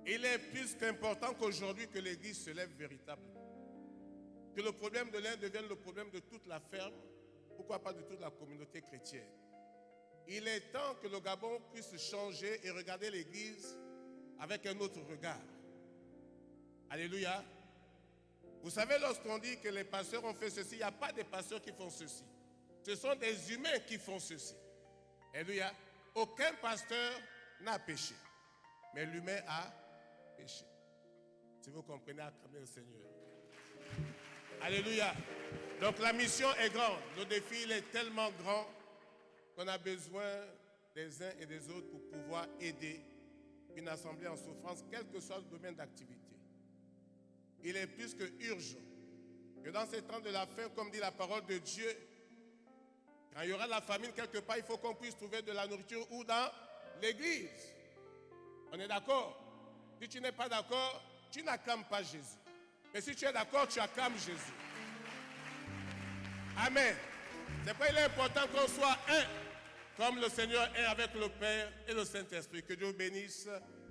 Il est plus qu'important qu'aujourd'hui que l'église se lève véritablement. Que le problème de l'un devienne le problème de toute la ferme. Pourquoi pas de toute la communauté chrétienne? Il est temps que le Gabon puisse changer et regarder l'église avec un autre regard. Alléluia. Vous savez, lorsqu'on dit que les pasteurs ont fait ceci, il n'y a pas des pasteurs qui font ceci. Ce sont des humains qui font ceci. Alléluia. Aucun pasteur n'a péché, mais l'humain a péché. Si vous comprenez, acclamez le Seigneur. Alléluia. Donc la mission est grande. Le défi, il est tellement grand qu'on a besoin des uns et des autres pour pouvoir aider une assemblée en souffrance, quel que soit le domaine d'activité. Il est plus que urgent que dans ces temps de la faim, comme dit la parole de Dieu, quand il y aura de la famine quelque part, il faut qu'on puisse trouver de la nourriture ou dans l'église. On est d'accord? Si tu n'es pas d'accord, tu n'acclames pas Jésus. Mais si tu es d'accord, tu acclames Jésus. Amen. C'est pourquoi il est important qu'on soit un, comme le Seigneur est avec le Père et le Saint-Esprit. Que Dieu vous bénisse.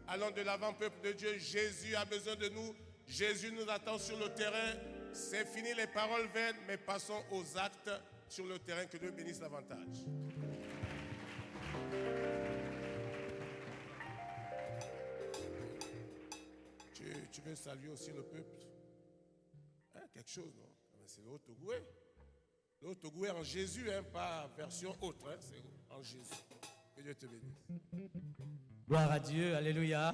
Allons de l'avant, peuple de Dieu. Jésus a besoin de nous. Jésus nous attend sur le terrain. C'est fini les paroles vaines, mais passons aux actes sur le terrain. Que Dieu bénisse davantage. Tu veux saluer aussi le peuple? Hein, quelque chose, non? C'est le Haut-Togo. Le Haut-Togo en Jésus, hein, pas version autre, hein, c'est en Jésus. Que Dieu te bénisse. Gloire à Dieu, alléluia.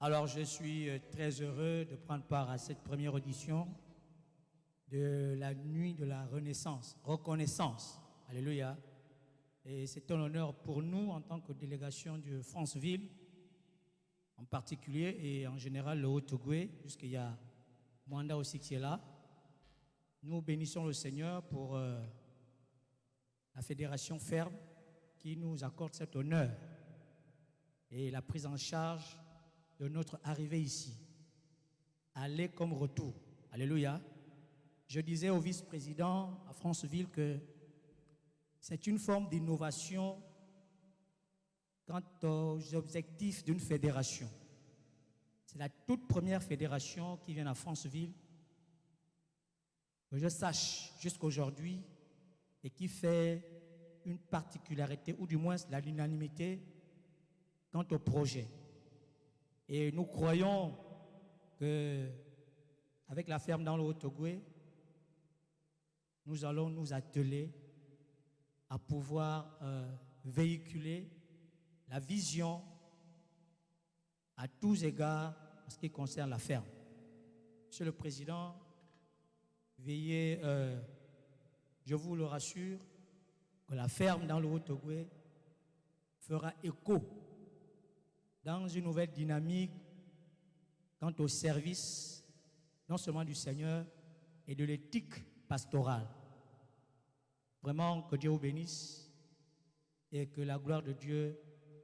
Alors je suis très heureux de prendre part à cette première audition de la nuit de la reconnaissance. Alléluia. Et c'est un honneur pour nous en tant que délégation de Franceville, en particulier et en général le Haut-Togo, puisqu'il y a Mwanda aussi qui est là. Nous bénissons le Seigneur pour la Fédération Ferme qui nous accorde cet honneur et la prise en charge de notre arrivée ici. Aller comme retour. Alléluia. Je disais au vice-président à Franceville que c'est une forme d'innovation quant aux objectifs d'une fédération. C'est la toute première fédération qui vient à Franceville, que je sache jusqu'à aujourd'hui, et qui fait une particularité, ou du moins l'unanimité, quant au projet. Et nous croyons qu'avec la ferme dans le Haut-Togo, nous allons nous atteler à pouvoir véhiculer la vision à tous égards en ce qui concerne la ferme. Monsieur le Président, veillez, je vous le rassure, que la ferme dans le Haut-Togo fera écho dans une nouvelle dynamique quant au service, non seulement du Seigneur, et de l'éthique pastorale. Vraiment, que Dieu vous bénisse et que la gloire de Dieu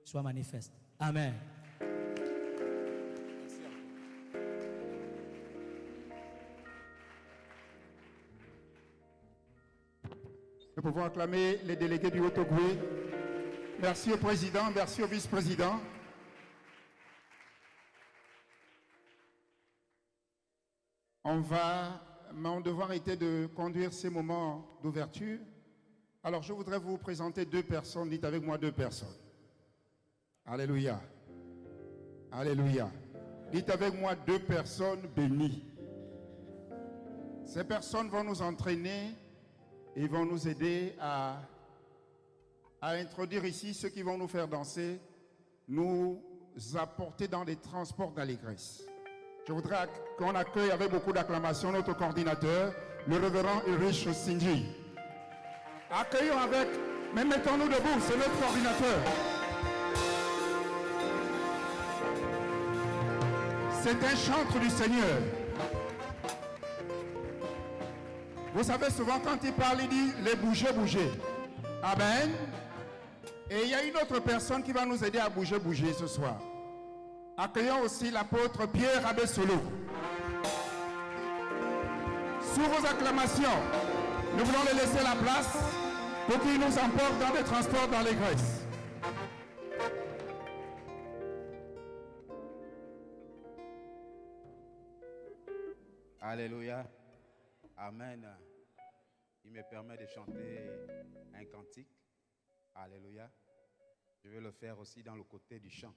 soit manifeste. Amen. Nous pouvons acclamer les délégués du Haut-Togo. Merci au président, merci au vice-président. Mon devoir était de conduire ces moments d'ouverture. Alors je voudrais vous présenter deux personnes. Dites avec moi deux personnes. Alléluia. Alléluia. Dites avec moi deux personnes bénies. Ces personnes vont nous entraîner et vont nous aider à introduire ici ceux qui vont nous faire danser, nous apporter dans des transports d'allégresse. Je voudrais qu'on accueille avec beaucoup d'acclamation notre coordinateur, le révérend Ulrich Sindji. Accueillons avec, mais mettons-nous debout, c'est notre coordinateur. C'est un chantre du Seigneur. Vous savez, souvent quand il parle, il dit les bouger, bouger. Amen. Et il y a une autre personne qui va nous aider à bouger, bouger ce soir. Accueillons aussi l'apôtre Pierre Abessolo. Sous vos acclamations, nous voulons les laisser la place pour qu'ils nous emportent dans des transports d'allégresse. Alléluia. Amen. Il me permet de chanter un cantique. Alléluia. Je vais le faire aussi dans le côté du chant.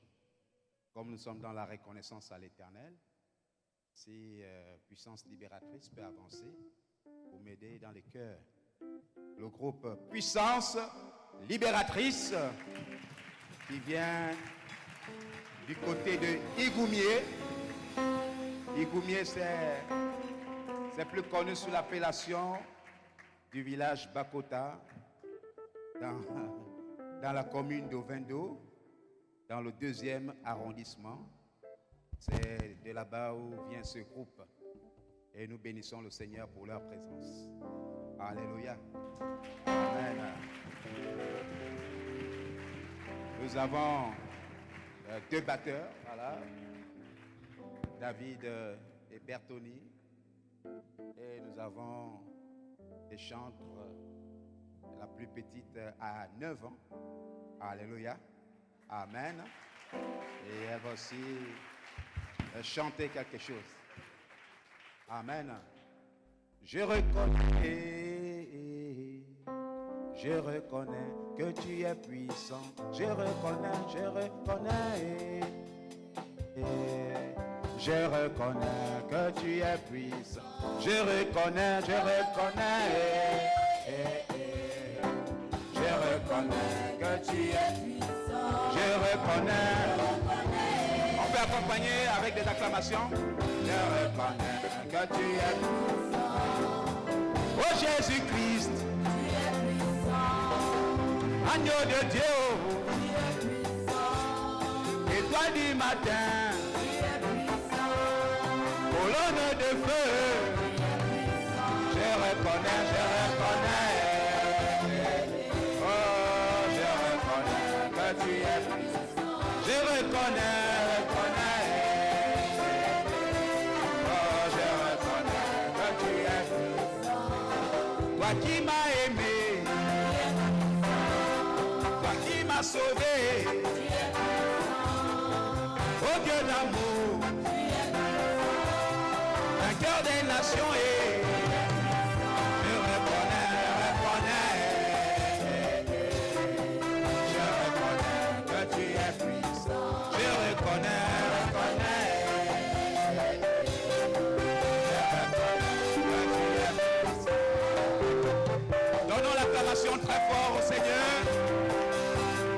Comme nous sommes dans la reconnaissance à l'Éternel, si Puissance Libératrice peut avancer pour m'aider dans les chœurs. Le groupe Puissance Libératrice qui vient du côté de Igoumier. Igoumier, c'est plus connu sous l'appellation du village Bakota dans la commune d'Ovendo, dans le 2e arrondissement. C'est de là-bas où vient ce groupe. Et nous bénissons le Seigneur pour leur présence. Alléluia. Amen. Nous avons deux batteurs, voilà. David et Bertoni. Et nous avons des chantres, la plus petite à 9 ans. Alléluia. Amen. Et elle va aussi chanter quelque chose. Amen. Je reconnais que tu es puissant. Je reconnais. Je reconnais que tu es puissant. Je reconnais. Je reconnais que tu es puissant. Je reconnais. On peut accompagner avec des acclamations. Je reconnais que tu es puissant. Oh Jésus-Christ, agneau de Dieu, étoile du matin, colonne de feu, je reconnais, oh je reconnais que tu es puissant, je reconnais, oh je reconnais que tu es puissant, toi qui m'as aimé, toi qui m'as sauvé, oh Dieu d'amour, vainqueur des nations, et je reconnais, je reconnais que tu es puissant, je reconnais, que tu es puissant. Donnons l'acclamation très fort au Seigneur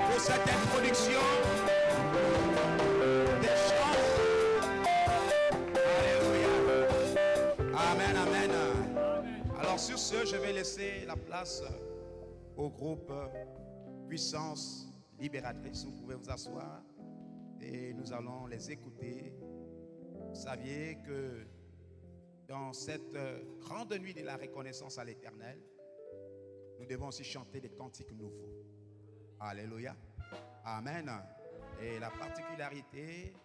pour cette introduction des chants. Alléluia. Amen, amen. Alors sur ce, je vais laisser la place au groupe Puissance Libératrice. Vous pouvez vous asseoir et nous allons les écouter. Vous saviez que dans cette grande nuit de la reconnaissance à l'Éternel, nous devons aussi chanter des cantiques nouveaux. Alléluia. Amen. Et la particularité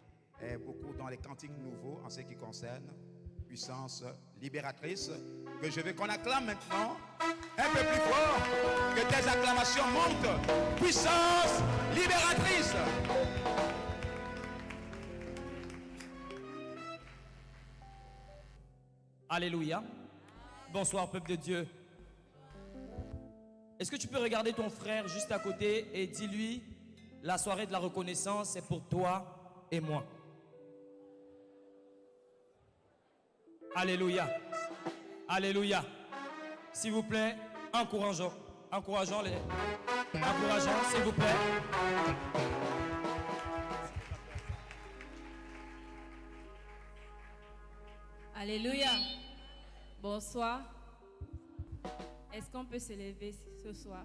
est beaucoup dans les cantiques nouveaux en ce qui concerne Puissance Libératrice, que je veux qu'on acclame maintenant un peu plus fort, que tes acclamations montent. Puissance Libératrice. Alléluia. Bonsoir peuple de Dieu. Est-ce que tu peux regarder ton frère juste à côté et dis-lui, la soirée de la reconnaissance, c'est pour toi et moi. Alléluia. Alléluia. S'il vous plaît, encourageons s'il vous plaît. Alléluia. Bonsoir. Est-ce qu'on peut se lever ce soir?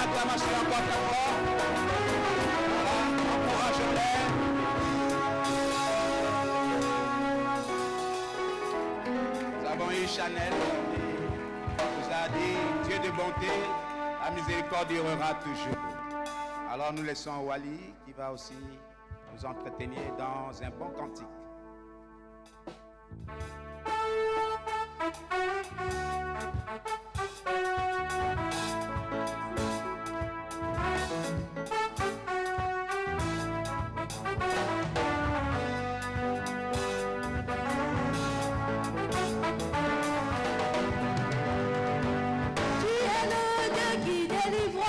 acclamation encore très fort. Voilà, encourageons-les. Nous avons eu Chanel qui nous a dit, Dieu de bonté, la miséricorde durera toujours. Alors nous laissons Wally qui va aussi nous entretenir dans un bon cantique. Tu es le Dieu qui délivre.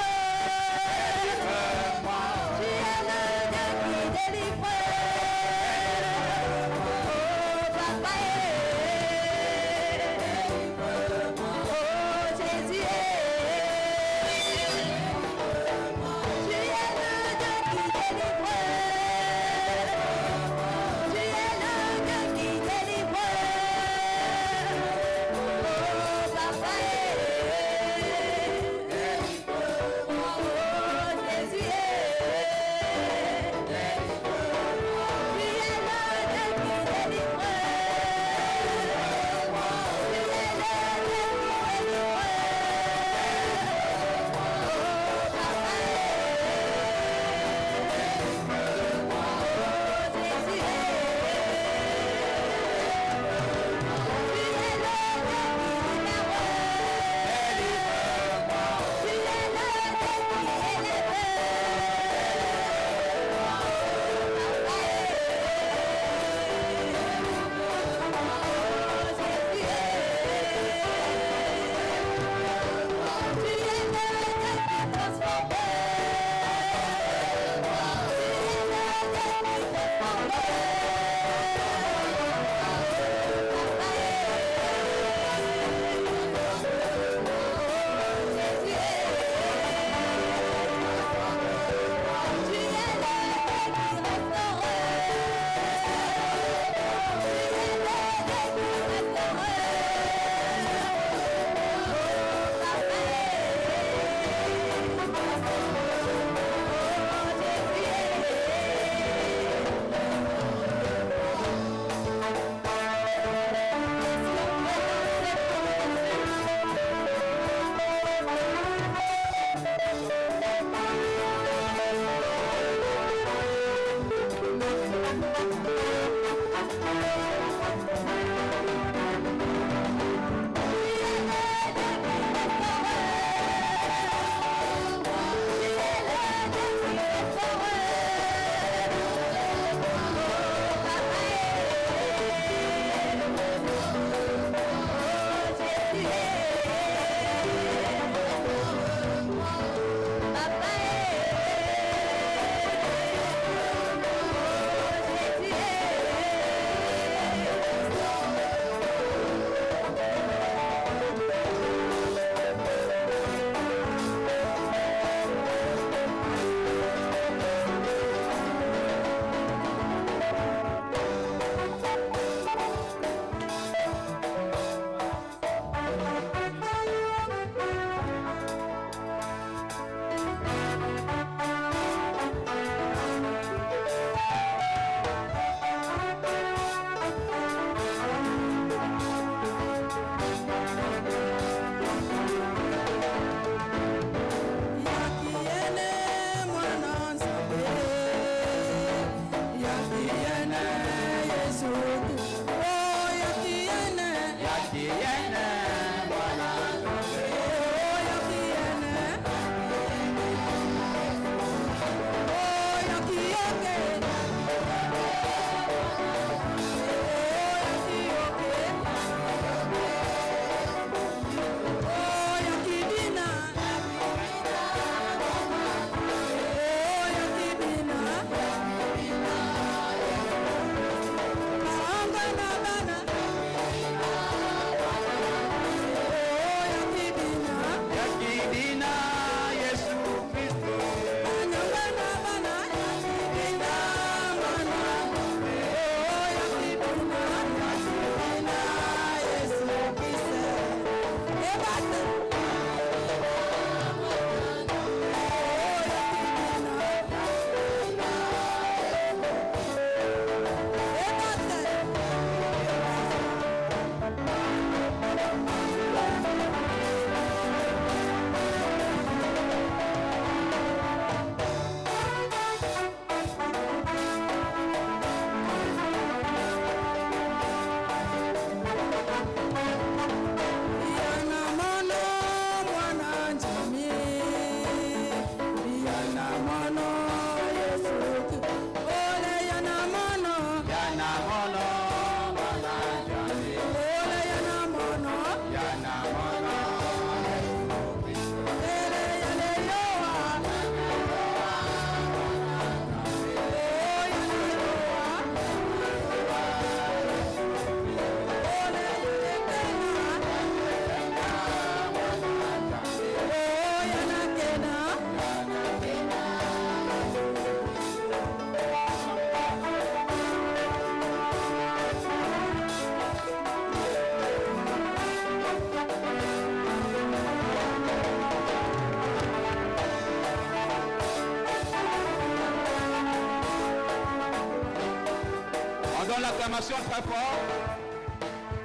l'acclamation très fort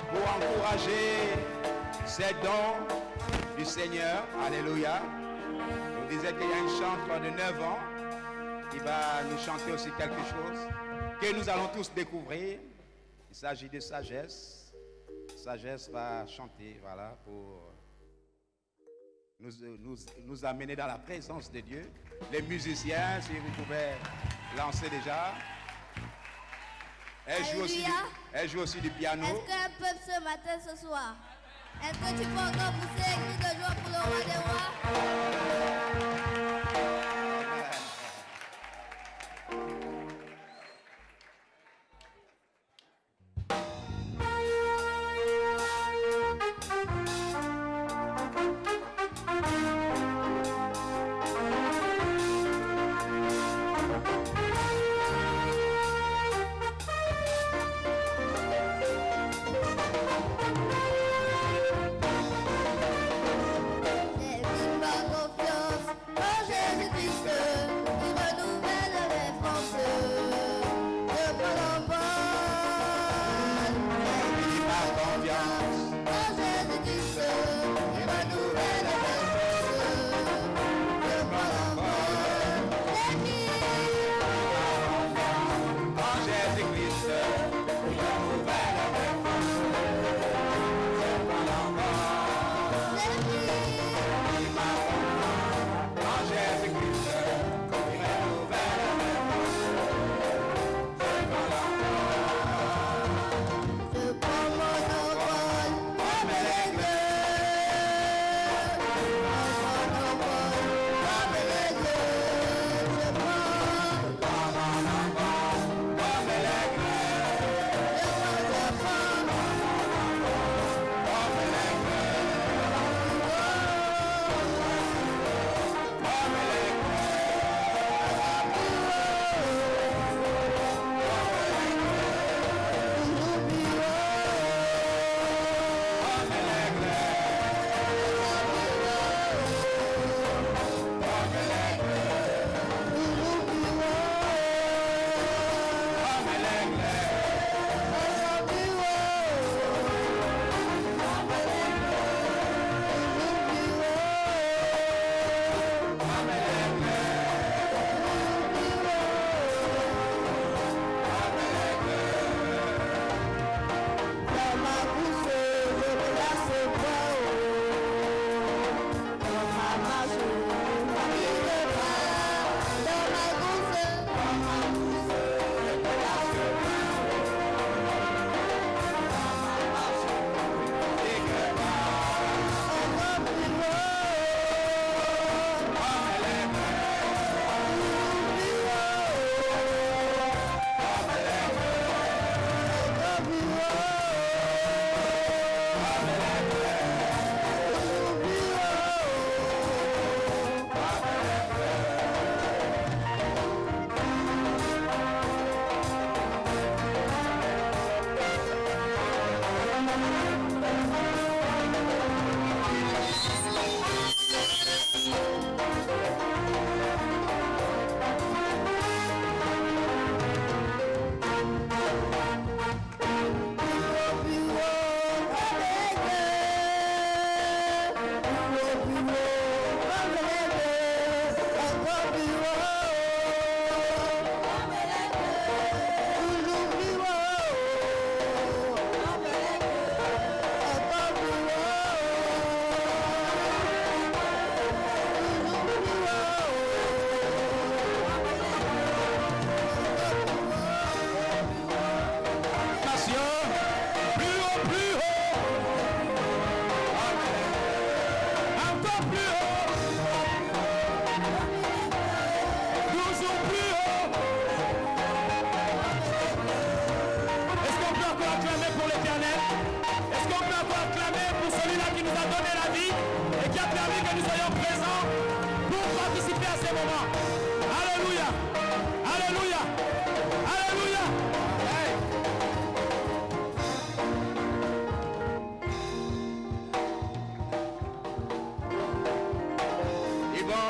pour encourager ces dons du Seigneur. Alléluia. On disait qu'il y a une chantre de 9 ans qui va nous chanter aussi quelque chose que nous allons tous découvrir. Il s'agit de Sagesse. Sagesse va chanter, voilà, pour nous amener dans la présence de Dieu. Les musiciens, si vous pouvez lancer déjà. Elle joue aussi du piano. Est-ce qu'un peuple ce matin, ce soir? Est-ce que tu peux encore pousser un cri de joie pour le roi des rois?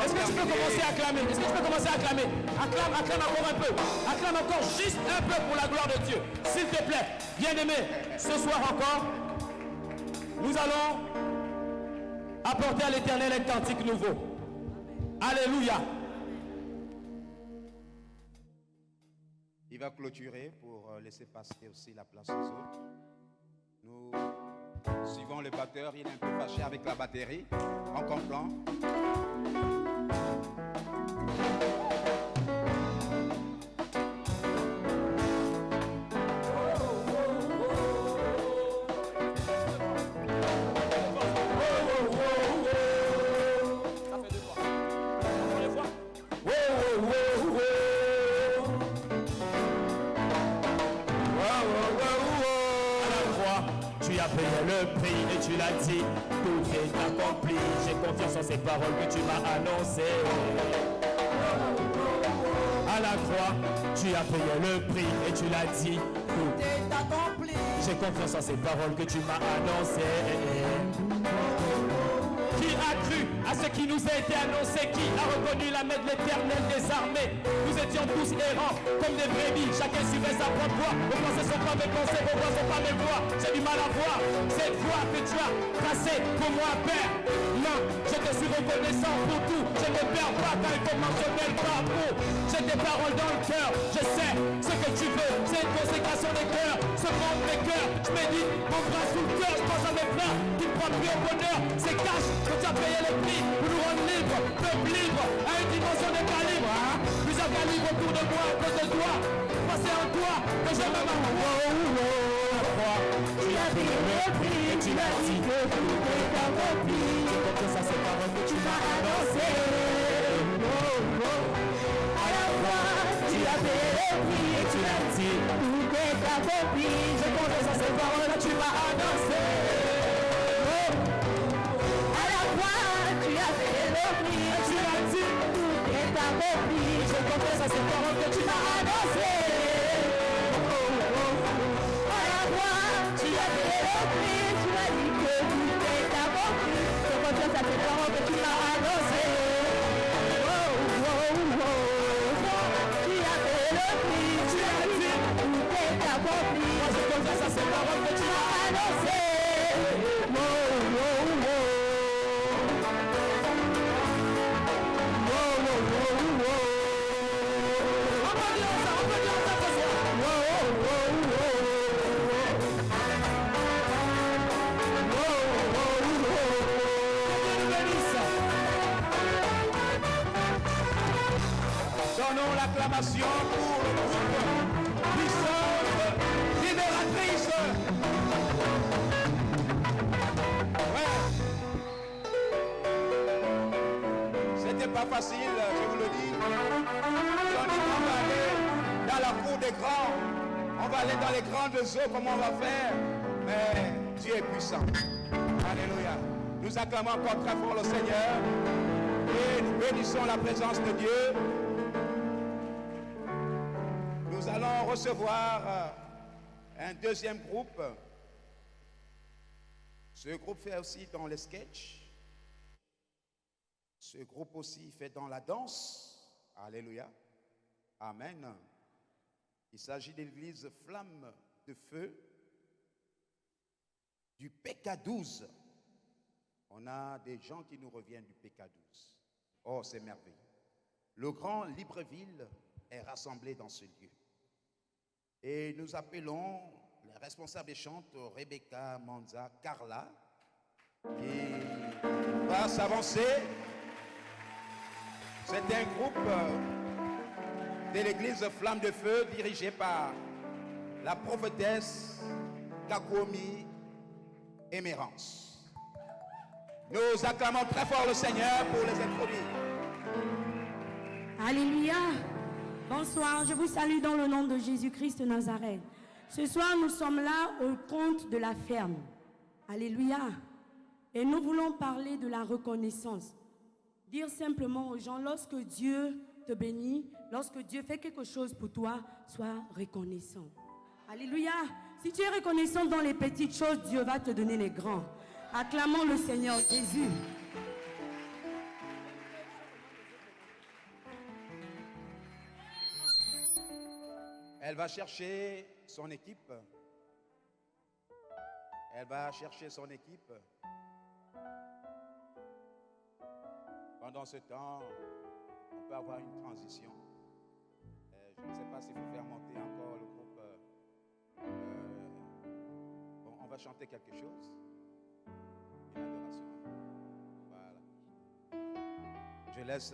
Est-ce que tu peux commencer à acclamer? Acclame, acclame encore un peu. Acclame encore juste un peu pour la gloire de Dieu. S'il te plaît, bien-aimé, ce soir encore, nous allons apporter à l'Éternel un cantique nouveau. Alléluia. Il va clôturer pour laisser passer aussi la place aux autres. Nous suivons le batteur, il est un peu fâché avec la batterie. On comprend. Le prix et tu l'as dit, tout est accompli. J'ai confiance en ces paroles que tu m'as annoncées. À la croix, tu as payé le prix et tu l'as dit, tout est accompli. J'ai confiance en ces paroles que tu m'as annoncées. Qui a cru à ce qui nous a été annoncé? Qui a reconnu la main de l'Éternel des armées? Nous étions tous errants comme des brebis, chacun suivait sa propre voie. Vos pensées sont pas mes pensées, vos voix sont pas mes voix. J'ai du mal à voir cette voie que tu as tracée pour moi, Père. Non, je te suis reconnaissant pour tout. Je ne perds pas quand il faut mentionner le parcours. J'ai des paroles dans le cœur. Je sais ce que tu veux. C'est une consécration des cœurs. Ce grand des cœurs. Je médite mon bras sous le cœur. Je pense à mes frères qui ne croient plus au bonheur. C'est cash que tu as payé le prix pour nous rendre libres, peuple libre, à une dimension des calibres. Hein? Plusieurs calibres autour de moi, à cause de toi. Moi, c'est en toi que je me tu as payé le prix et tu l'as dit que tout est accompli. Je compte à ces paroles que tu m'as annoncées. À la fois, tu as payé le prix et tu l'as dit, tout est accompli. Je compte à ces paroles que tu m'as annoncées. À la fois, tu as payé le prix et tu l'as dit, tout est accompli. Je compte à ces paroles que tu m'as annoncées. L'acclamation pour le groupe puissance libératrice. Ouais. C'était pas facile, je vous le dis. On dit qu'on va aller dans la cour des grands, on va aller dans les grandes eaux, comment on va faire? Mais Dieu est puissant. Alléluia. Nous acclamons encore très fort le Seigneur et nous bénissons la présence de Dieu. Nous allons recevoir un deuxième groupe. Ce groupe fait aussi dans les sketchs. Ce groupe aussi fait dans la danse. Alléluia. Amen. Il s'agit de l'église Flamme de Feu du PK12. On a des gens qui nous reviennent du PK12. Oh, c'est merveilleux. Le grand Libreville est rassemblé dans ce lieu. Et nous appelons les responsables des chantes, Rebecca, Manza, Carla, qui va s'avancer. C'est un groupe de l'église Flamme de Feu dirigé par la prophétesse Kakomi Émérance. Nous acclamons très fort le Seigneur pour les introduire. Alléluia. Bonsoir, je vous salue dans le nom de Jésus-Christ de Nazareth. Ce soir, nous sommes là au compte de la ferme. Alléluia. Et nous voulons parler de la reconnaissance. Dire simplement aux gens, lorsque Dieu te bénit, lorsque Dieu fait quelque chose pour toi, sois reconnaissant. Alléluia. Si tu es reconnaissant dans les petites choses, Dieu va te donner les grands. Acclamons le Seigneur Jésus. Elle va chercher son équipe. Elle va chercher son équipe. Pendant ce temps, on peut avoir une transition. Je ne sais pas s'il faut faire monter encore le groupe. Bon, on va chanter quelque chose. Une adoration. Voilà. Je laisse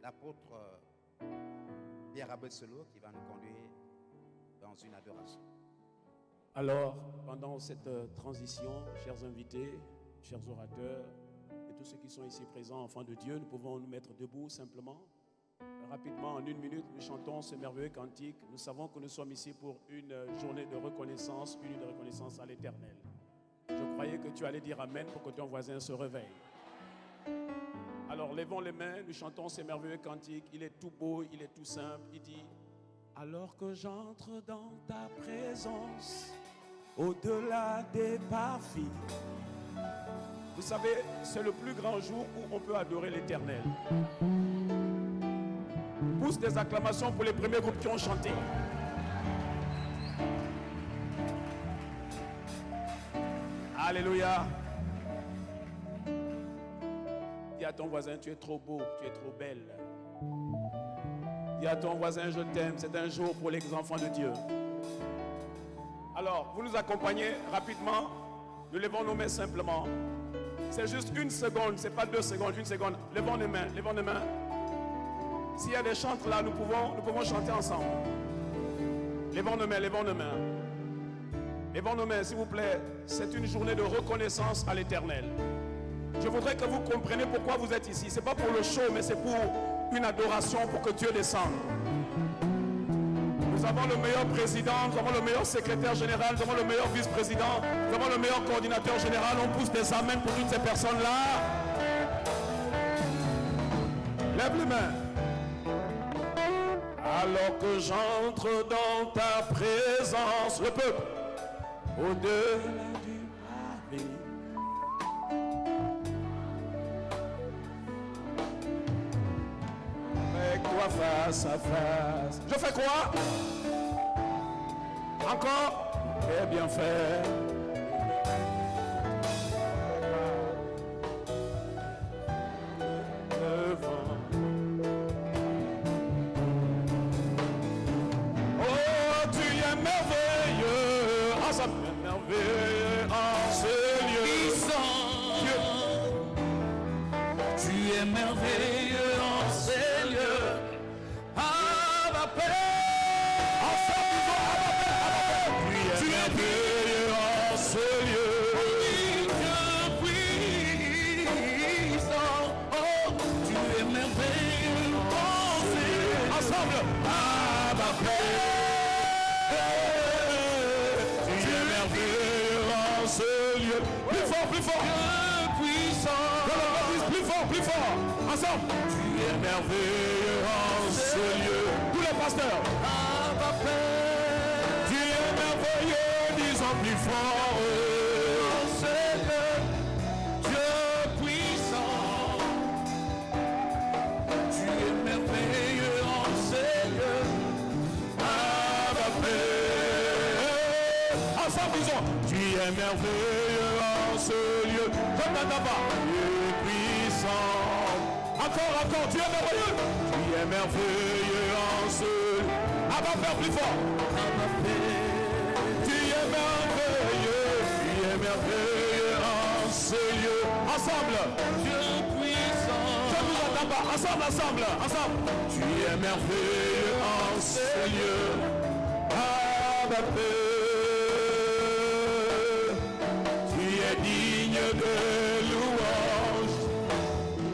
l'apôtre Pierre Abetselo qui va nous conduire dans une adoration. Alors, pendant cette transition, chers invités, chers orateurs, et tous ceux qui sont ici présents, enfants de Dieu, nous pouvons nous mettre debout simplement. Rapidement, en 1 minute, nous chantons ce merveilleux cantique. Nous savons que nous sommes ici pour une journée de reconnaissance, une de reconnaissance à l'Éternel. Je croyais que tu allais dire Amen pour que ton voisin se réveille. Alors, levons les mains, nous chantons ce merveilleux cantique. Il est tout beau, il est tout simple. Il dit: alors que j'entre dans ta présence, au-delà des parfums. Vous savez, c'est le plus grand jour où on peut adorer l'Éternel. Pousse des acclamations pour les premiers groupes qui ont chanté. Alléluia. Dis à ton voisin, tu es trop beau, tu es trop belle. Dis à ton voisin, je t'aime. C'est un jour pour les enfants de Dieu. Alors, vous nous accompagnez rapidement. Nous levons nos mains simplement. C'est juste 1 seconde, c'est pas 2 secondes, 1 seconde. Levons les mains, levons les mains. S'il y a des chantres là, nous pouvons chanter ensemble. Levons nos mains, levons nos mains. Levons nos mains, s'il vous plaît. C'est une journée de reconnaissance à l'Éternel. Je voudrais que vous compreniez pourquoi vous êtes ici. Ce n'est pas pour le show, mais c'est pour une adoration, pour que Dieu descende. Nous avons le meilleur président, nous avons le meilleur secrétaire général, nous avons le meilleur vice-président, nous avons le meilleur coordinateur général. On pousse des amens pour toutes ces personnes-là. Lève les mains. Alors que j'entre dans ta présence, le peuple, au-delà du parvis. Avec toi face à face. Je fais quoi? Encore? Eh bien fait. Merveilleux en ce lieu. Tu es merveilleux en ce lieu. Abba Père. Tu es merveilleux en ce lieu. Dieu puissant. Oh, tu es merveilleux en ce lieu. Ensemble. Abba Père. Ce lieu, plus fort, plus fort, puissant, plus fort, plus fort, ensemble. Tu es merveilleux en ce lieu. Tous les pasteurs. Tu es merveilleux, disons plus fort. En ce lieu, Dieu puissant. Tu es merveilleux en ce lieu. Ensemble, disons. Tu es merveilleux en ce lieu. Comme là-bas. Tu es puissant. Encore, tu es merveilleux. Tu es merveilleux en ce lieu. Abba Père, plus fort. Tu es merveilleux en ce lieu. Ensemble. Dieu puissant. Je vous entends pas. Ensemble. Tu es merveilleux en ce lieu. Abba Père. Digne de louange,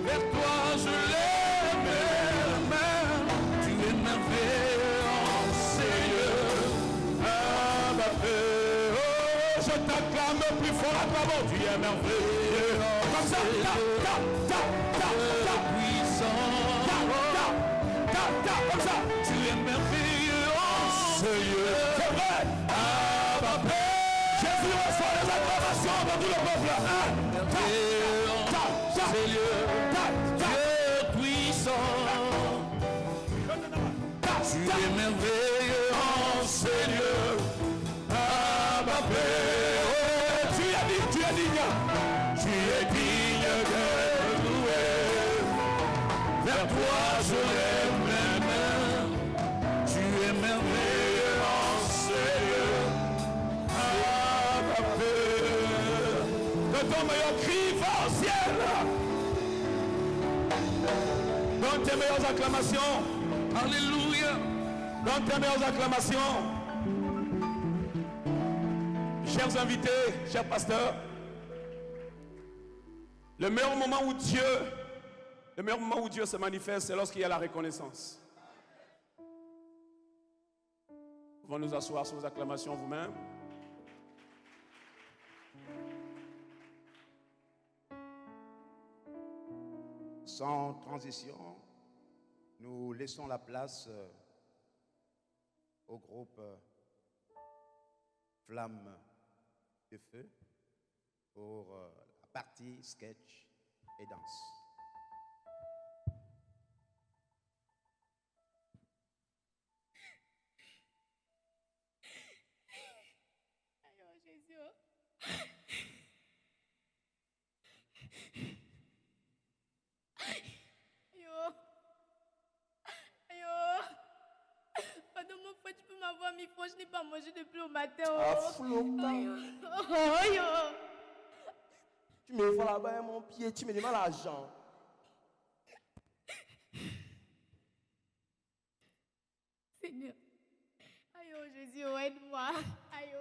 vers toi je l'aime, tu es merveilleux en ces lieux. Abba Père, oh, je t'acclame plus fort à toi, bon, tu es merveilleux. Comme ça, puissant, comme ça, tu es merveilleux en ces lieux. C'est vrai, Abba Père. Jésus reçoit les acclamations dans tout le peuple. C'est Dieu puissant. Tu es merveilleux. Tu es digne. Tu es digne d'être loué. Vers toi je lève mes mains. Tu es merveilleux en Seigneur. De ton meilleur cri va au ciel. Donne tes meilleures acclamations. Alléluia. Donne tes meilleures acclamations. Chers invités, chers pasteurs, le meilleur moment où Dieu se manifeste, c'est lorsqu'il y a la reconnaissance. Nous pouvons nous asseoir sur vos acclamations vous-même. Sans transition, nous laissons la place au groupe Flamme de Feu pour la partie sketch et danse. Aïe, Jésus. Pardon, mon frère, tu peux m'avoir mis franc, je n'ai pas mangé depuis le matin. Tu me vois là-bas, mon pied, tu me demandes l'argent. Seigneur. Aïe, Jésus, aide-moi. Aïe.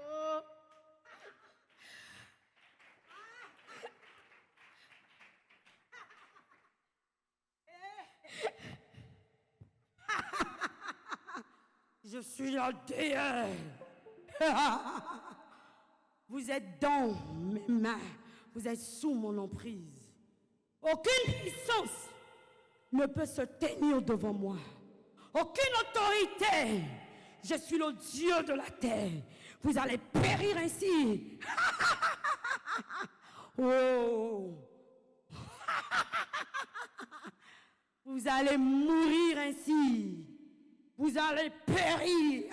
Je suis un Dieu. Vous êtes dans mes mains. Vous êtes sous mon emprise. Aucune puissance ne peut se tenir devant moi. Aucune autorité. Je suis le Dieu de la terre. Vous allez périr ainsi. Oh. Vous allez mourir ainsi. Vous allez périr.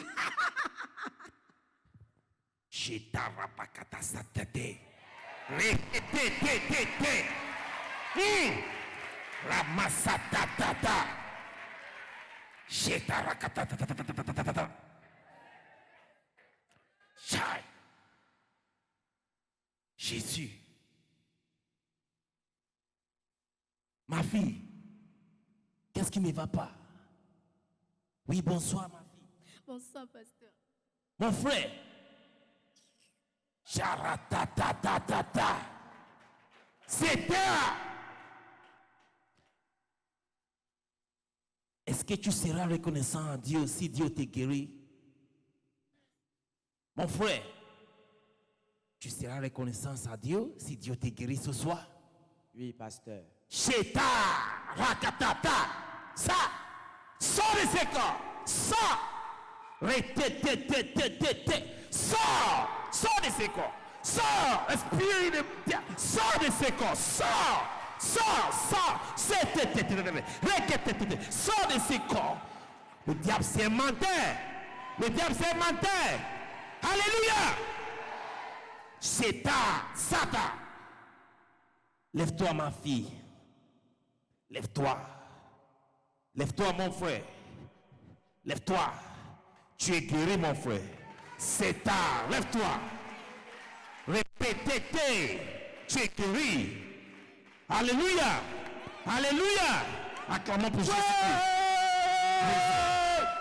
Jésus, ma fille, qu'est-ce qui ne va pas? Oui, bonsoir, ma fille. Bonsoir, pasteur. Mon frère, charatatata, c'est ça. Est-ce que tu seras reconnaissant à Dieu si Dieu te guérit? Mon frère, tu seras reconnaissant à Dieu si Dieu te guérit ce soir? Oui, pasteur. Cheta, rakatata, ça, sors de ce corps, sors, sors de ce corps, sors, esprit de Dieu, sors de ce corps, sors, sors de ce corps. Le diable c'est un menteur, le diable c'est un menteur. Alléluia. Satan. Lève-toi, ma fille. Lève-toi. Lève-toi, mon frère. Lève-toi. Tu es guéri, mon frère. Satan, lève-toi. Répétez. Tu es guéri. Alléluia. Alléluia. Acclamons pour Jésus-Christ.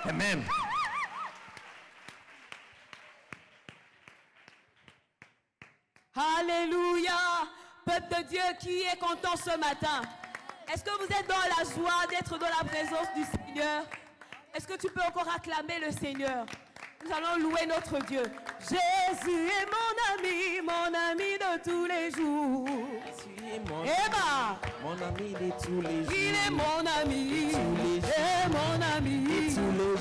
Amen. Alléluia. Peuple de Dieu qui est content ce matin. Est-ce que vous êtes dans la joie d'être dans la présence du Seigneur? Est-ce que tu peux encore acclamer le Seigneur? Nous allons louer notre Dieu. Jésus est mon ami de tous les jours. Mon ami de tous les jours. Il est mon ami. Et mon ami.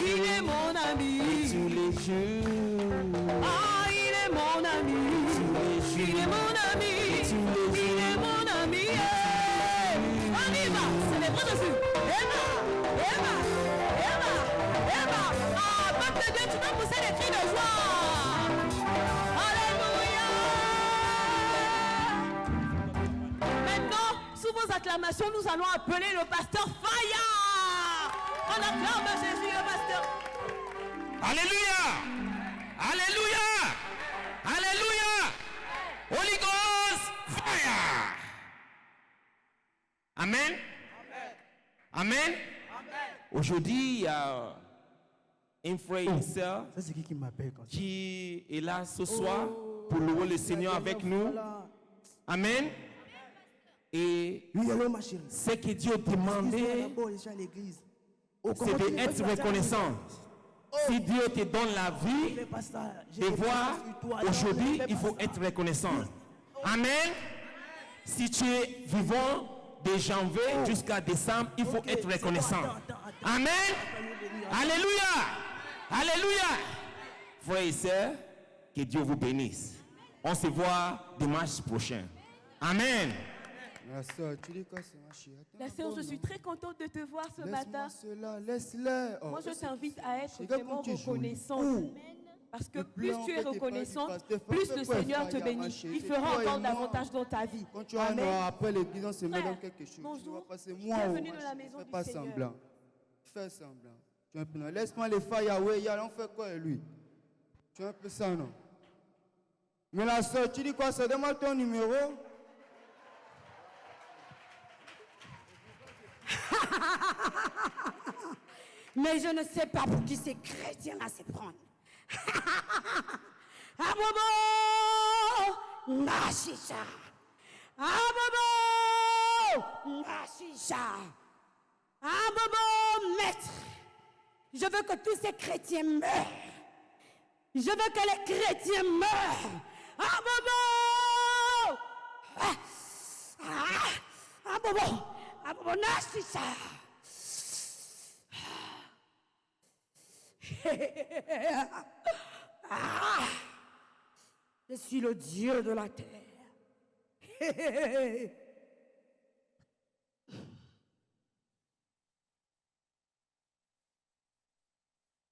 Il est mon ami. Tous les jours. Ah, il est mon ami. Il est mon ami. Il est mon ami. On y va. Célébrons dessus. Emma. Ah, peuple de Dieu, tu peux pousser les cris de joie. Alléluia. sans acclamation, nous allons appeler le pasteur Fire. On acclame Jésus, le pasteur. Alléluia. Alléluia. Alléluia. Holy Ghost fire. Amen. Amen. Aujourd'hui, il y a un frère et une sœur qui est là ce soir pour louer le Seigneur avec nous. Amen. Et ce que Dieu demandait, c'est d'être reconnaissant. Si Dieu te donne la vie de voir aujourd'hui, il faut être reconnaissant. Amen. Si tu es vivant de janvier jusqu'à décembre, il faut être reconnaissant. Amen. Alléluia. Alléluia. Frères et sœurs, que Dieu vous bénisse. On se voit dimanche prochain. Amen. La sœur, tu dis quoi, c'est ma chérie? La sœur, je suis très contente de te voir ce matin. Laisse-les. Moi, je t'invite à être vraiment reconnaissant. Parce que plus tu es reconnaissant, plus le Seigneur te bénit. Il fera encore davantage dans ta vie. Quand tu vas après l'église, on se met dans quelque chose. Bonjour. Bienvenue dans la maison du Seigneur. Fais semblant. Tu es un peu non. Laisse-moi les faire Yahweh. On fait quoi lui? Tu es un peu ça, non? Mais la soeur, tu dis quoi? Ça demande ton numéro? Mais je ne sais pas pour qui ces chrétiens à se prendre. Abobo Nashisha. Abobo Nashisha. Abobo maître. Je veux que tous ces chrétiens meurent. Je veux que les chrétiens meurent. Abobo. Abobo. Abobo Nashisha. Je suis le Dieu de la terre.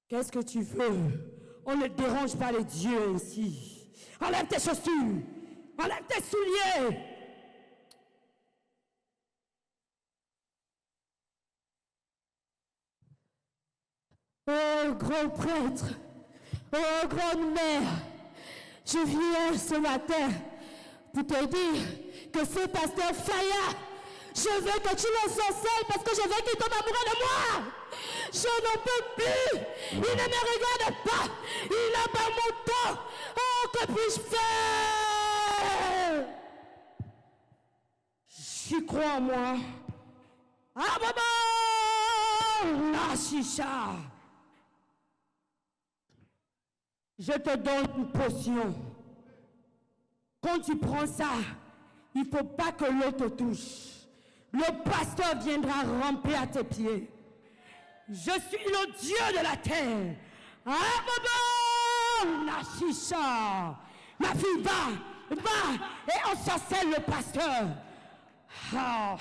Qu'est-ce que tu veux? On ne dérange pas les dieux ici. Enlève tes chaussures. Enlève tes souliers. Oh, grand prêtre, oh, grande mère, je viens ce matin pour te dire que ce pasteur Faya, je veux que tu l'ensorcelles parce que je veux qu'il tombe amoureux de moi. Je n'en peux plus. Il ne me regarde pas. Il n'a pas mon temps. Oh, que puis-je faire? J'y crois en moi. Ah, maman, la chicha. Je te donne une potion. Quand tu prends ça, il ne faut pas que l'eau te touche. Le pasteur viendra ramper à tes pieds. Je suis le Dieu de la terre. Ah, maman, la chicha. Ma fille, va, et on sorcelle le pasteur. Ah.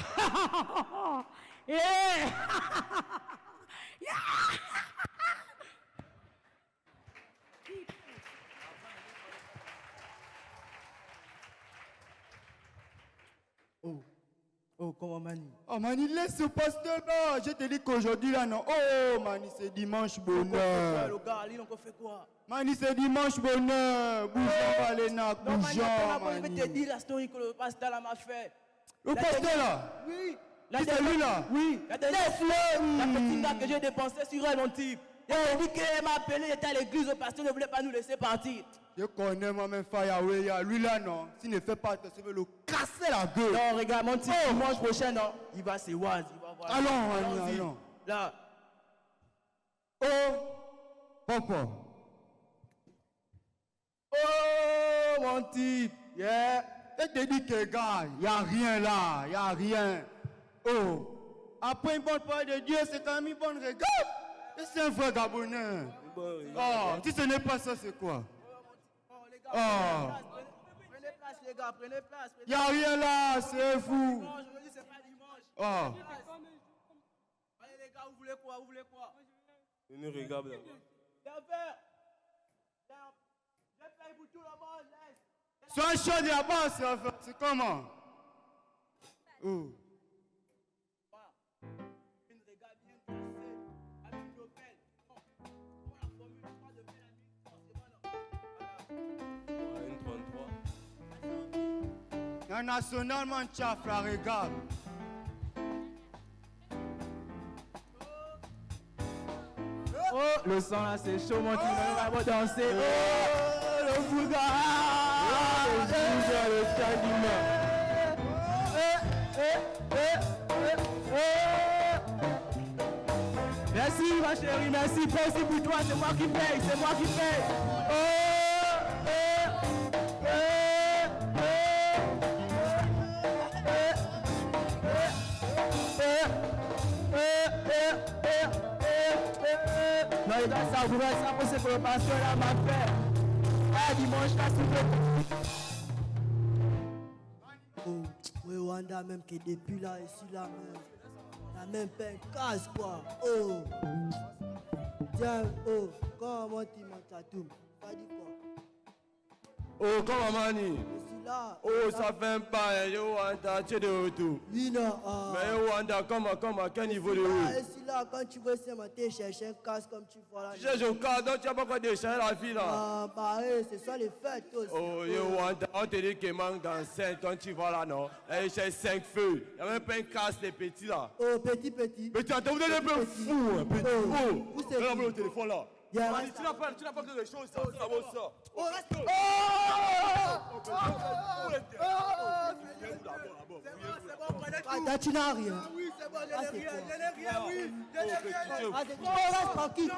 Oh, comment Mani? Oh, Mani, laisse ce pasteur là. Je te dis qu'aujourd'hui là, non. Oh, Mani, c'est dimanche bonheur. Le gars, il a fait quoi? Mani, c'est dimanche bonheur. Bougeons, Valena, bougeons, Mani. Je vais te dire la story que le pasteur là m'a fait. Le pasteur là? Oui. C'est lui là? Oui. Laisse-le. La petite dame que j'ai dépensée sur elle, mon type. Il a dit qu'elle m'a appelé, j'étais à l'église, le pasteur ne voulait pas nous laisser partir. Je connais moi-même Fayaway, lui là non. S'il ne fait pas, je vais le casser la gueule. Non, regarde, mon type, dimanche prochain, non, il va se voir. Allons. Là. Oh, papa. Oh, mon type. Yeah. Je te dis que gars, il n'y a rien là, il n'y a rien. Oh, après une bonne parole de Dieu, c'est quand même une bonne regarde. Et c'est un vrai Gabonais. Oh, si ce n'est pas ça, c'est quoi? Oh. Prenez place, les gars, prenez place. Il n'y a rien là, c'est fou. Aujourd'hui, c'est pas dimanche. Oh. Allez, les gars, vous voulez quoi? Venez regarder là. Viens faire. Je paye pour tout le monde, laisse. Sois chaud là-bas, c'est comment? Oh. Un national mancha, frère, regarde. Oh, le sang là c'est chaud, mon petit, on va danser. Oh, le bouga. Le bouga, le caniment. Merci ma chérie, merci. Pas aussi pour toi, c'est moi qui paye, c'est moi qui paye. Non, il doit savourer ça pour ce que le pasteur là m'a fait. Ah, dimanche là, s'il vous plaît. Oh, oui, Wanda même qui est depuis là, ici là même. La même peine casse quoi. Oh. Tiens, oh, comment tu m'as tout? T'as dit quoi? Oh, comment mani? Ici là. Oh, ça fait un pas, yo, Wanda, tu es de retour. Oui, non. Mais yo, Wanda, comment, à quel niveau de où? Ici là, quand tu veux ce matin chercher un casque comme tu vois là. Tu cherches un casque, donc tu n'as pas encore déchiré la fille là. Ah, bah, c'est ça les fêtes aussi. Oh, yo, Wanda, on te dit qu'il manque d'enceinte quand tu vois là, non? Elle cherche 5 feux. Il n'y a même pas un casque, les petits là. Oh, petit. Petit, attends, vous êtes un peu fou, hein, petit. Oh, regarde le téléphone là. Tu n'as pas quelque chose, ça. Ça vaut ça. Oh, reste. Tu n'as rien. Oui, c'est bon, je n'ai rien, oui. Reste tranquille.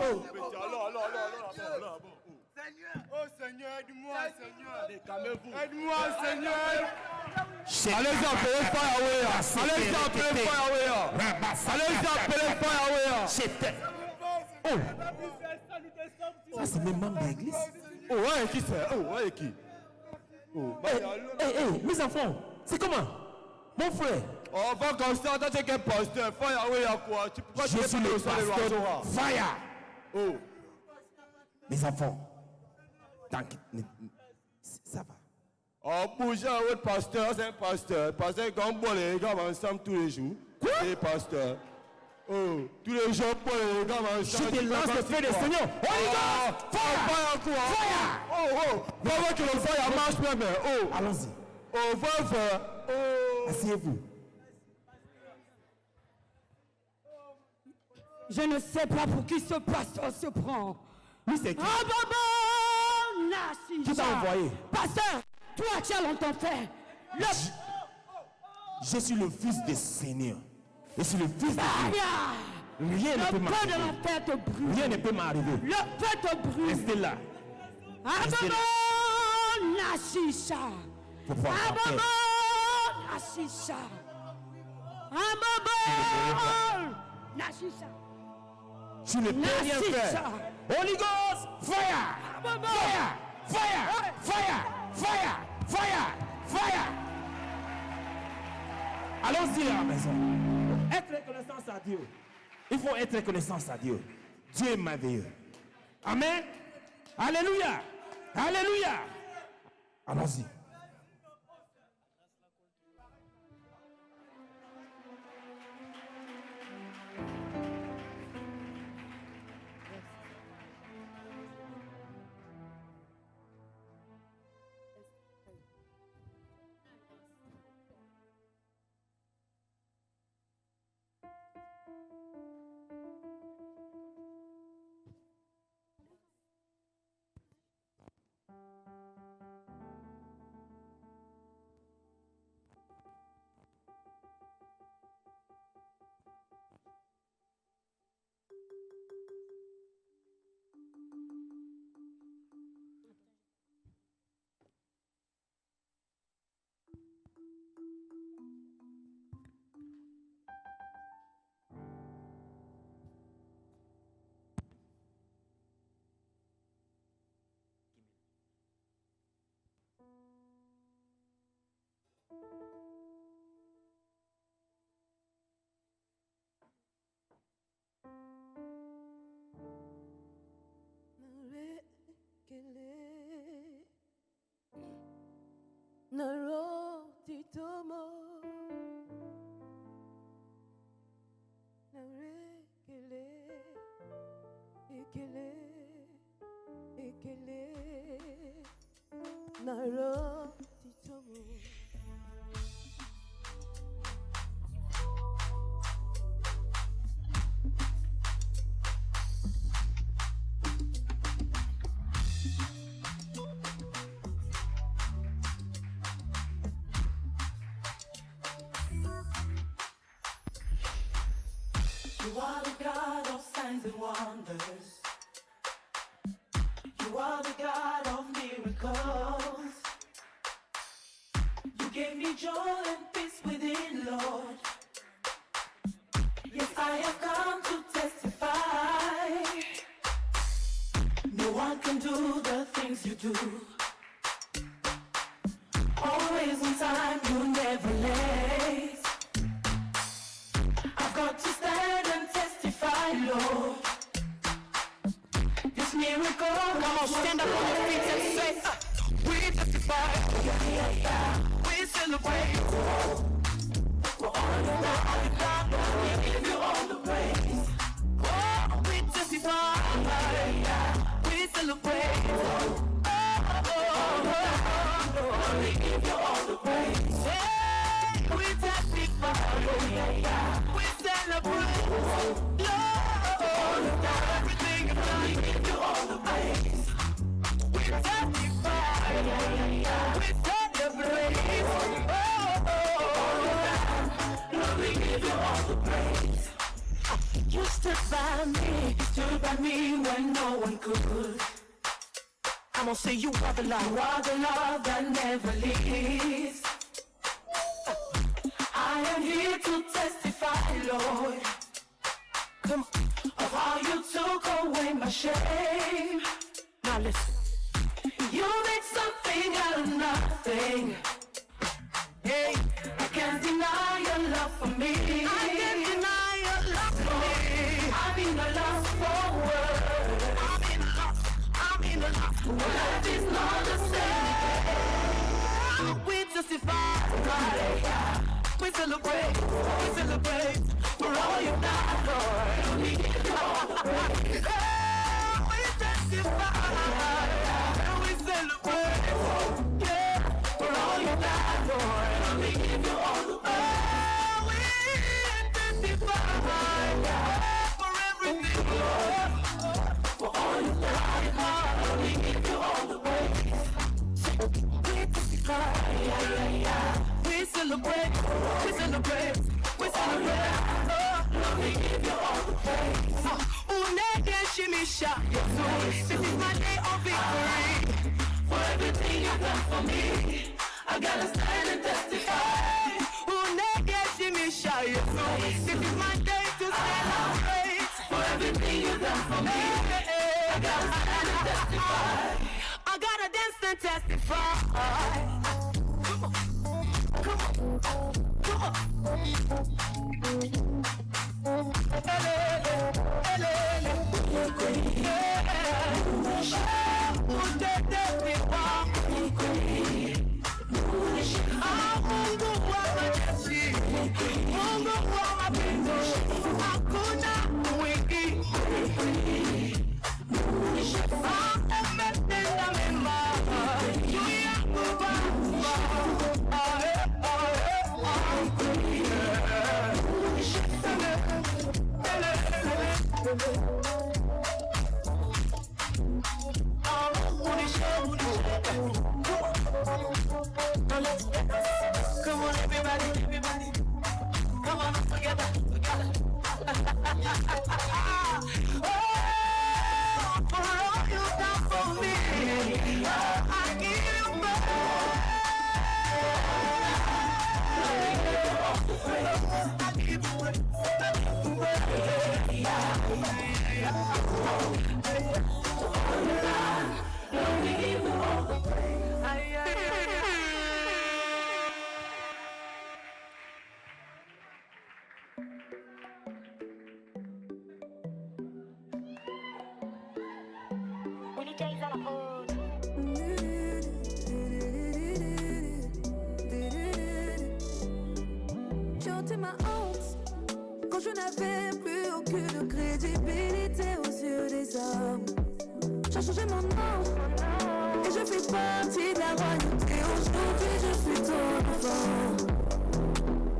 Seigneur, aide-moi, Seigneur. Calmez-vous. Aide-moi, Seigneur. Allez-y, appelez Fireway. Allez-y, appelez Fireway. Allez-y, appelez Fireway. Oh, ça c'est même membre de l'église. Oh, ouais, qui c'est? Oh, ouais, qui? Oh, mes enfants, c'est comment? Mon frère. Oh, va comme ça, toi tu es quel pasteur? Fireway à quoi? Je suis le pasteur Fire. Oh. Mes enfants, t'inquiète, ça va. Oh, bouger un autre pasteur, c'est un pasteur. Pasteur, quand on boit les gars ensemble tous les jours. Quoi? C'est pasteur. Oh, tous les jours, on boit les gars ensemble. Je te lance le feu des seigneurs. Holy Ghost! Fire! Fire! Oh, va voir que le fire marche même. Oh. Allons-y. Oh, va faire. Oh. Asseyez-vous. Je ne sais pas pour qui ce pasteur se prend. Lui, c'est qui? Qui t'a envoyé? Pasteur, toi, tu as longtemps fait. Je suis le fils des seigneurs. Je suis le fils de Dieu. Rien ne peut m'arriver. Rien ne peut m'arriver. Le feu te brûle. Restez là. Nashisha. Nashisha. Nashisha. Tu ne peux rien faire. Holy Ghost, fire! Fire! Fire! Fire! Fire! Fire! Fire! Allons-y à la maison. Être reconnaissance à Dieu. Il faut être reconnaissance à Dieu. Dieu est merveilleux. Amen. Alléluia. Alléluia. Allons-y. Naro titomo Narekele Ekele Ekele Naro titomo You are the God of signs and wonders. You are the God of miracles. You gave me joy and peace within, Lord. Yes, I have come to testify. No one can do the things you do. Always on time, you never late. I've got to stand and testify, Lord. This miracle. Come on, stand up on your feet and say, we testify. We celebrate. For all you done, we give you all the praise. Oh, we testify. We celebrate. We give you all the praise. We testify. We celebrate. Lord, everything you've done, we give you all the praise. We testify. We celebrate. Lord, we give you all the praise. You stood by me when no one could. I'm gonna say you are the love. You are the love that never leaves. I am here to testify, Lord. Come on. Of how you took away my shame. Now listen. You made something out of nothing. Hey, I can't deny your love for me. I can't deny your love for me. I'm in a lost for words. I'm in a lost. Life is not the same. We testify. We celebrate. We celebrate. For all you've done, Lord. We give you all the praise. We testify. We celebrate. Yeah. For all you've done, Lord. We give you all the praise. We testify. For everything, Lord. For all you've done, Lord. We give you all the praise. We testify. We celebrate. We celebrate. We celebrate. Lord, we give you all the praise. This is my day of victory. For everything you've done for me, I gotta stand and testify. This is my day to celebrate. For everything you've done for me, I gotta stand and testify. I gotta dance and testify. Come on. Come on. Come on. Come on, everybody. Come on, together. Oh, for all you've done for me, I give you J'ai hanté ma honte quand je n'avais plus aucune crédibilité aux yeux des hommes. J'ai changé mon nom et je fais partie de la royauté. Aujourd'hui je suis ton enfant.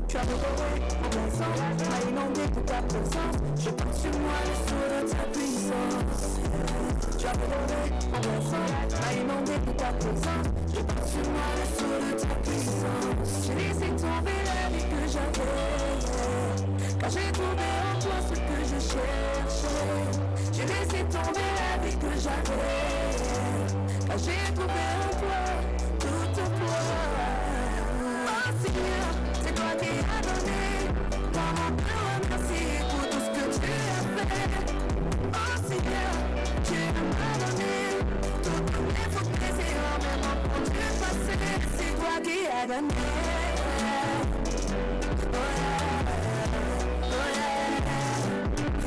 Tu as adoré en plaçant, m'as inondé pour ta présence. Je porte sur moi le sceau de ta puissance. Tu as adoré en plaçant, m'as inondé pour ta présence. Je porte sur moi le sceau de ta puissance. J'ai laissé tomber la vie que j'avais. Car j'ai trouvé en toi ce que je cherchais. J'ai laissé tomber la vie que j'avais. Car j'ai trouvé en toi toute toi. Oh Seigneur, c'est toi qui as donné. Comment te remercier pour tout ce que tu as fait. Oh Seigneur, tu m'as donné toutes mes fautes, mes erreurs, même en compte du passé. C'est toi qui as donné.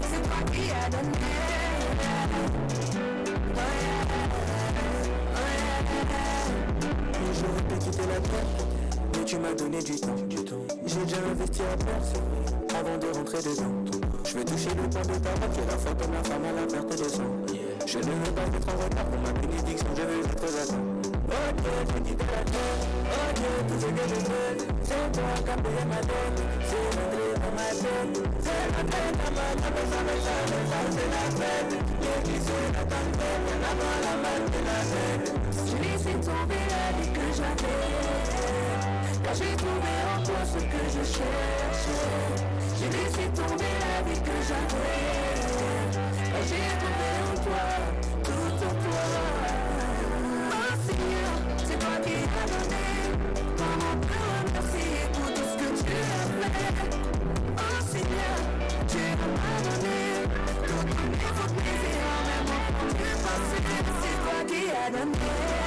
C'est toi qui as donné. J'aurais pu quitter la terre, mais tu m'as donné du temps. J'ai déjà investi à perte avant de rentrer dedans. Je veux toucher le point de ta main, j'ai la foi comme la femme à la perte de sang. Je ne veux pas être en retard pour ma bénédiction, je veux être à temps. Oh Dieu, j'ai quitté la terre. Oh Dieu, tout ce que je veux, c'est toi qui as payé ma dette. C'est rentré dans ma tête. C'est la tête à ma tête, ça c'est la fête. L'église est la tempête, bien avant la main de la tête. J'ai laissé tomber la vie que j'avais. Car j'ai trouvé en toi ce que je cherchais. J'ai laissé tomber la vie que j'avais. Car j'ai trouvé en toi toute toi. Oh Seigneur, c'est toi qui as donné. Comment te remercier pour tout ce que tu as fait. Oh Seigneur, tu m'as donné toutes mes fautes, mes erreurs, même en du passé. C'est toi qui as donné.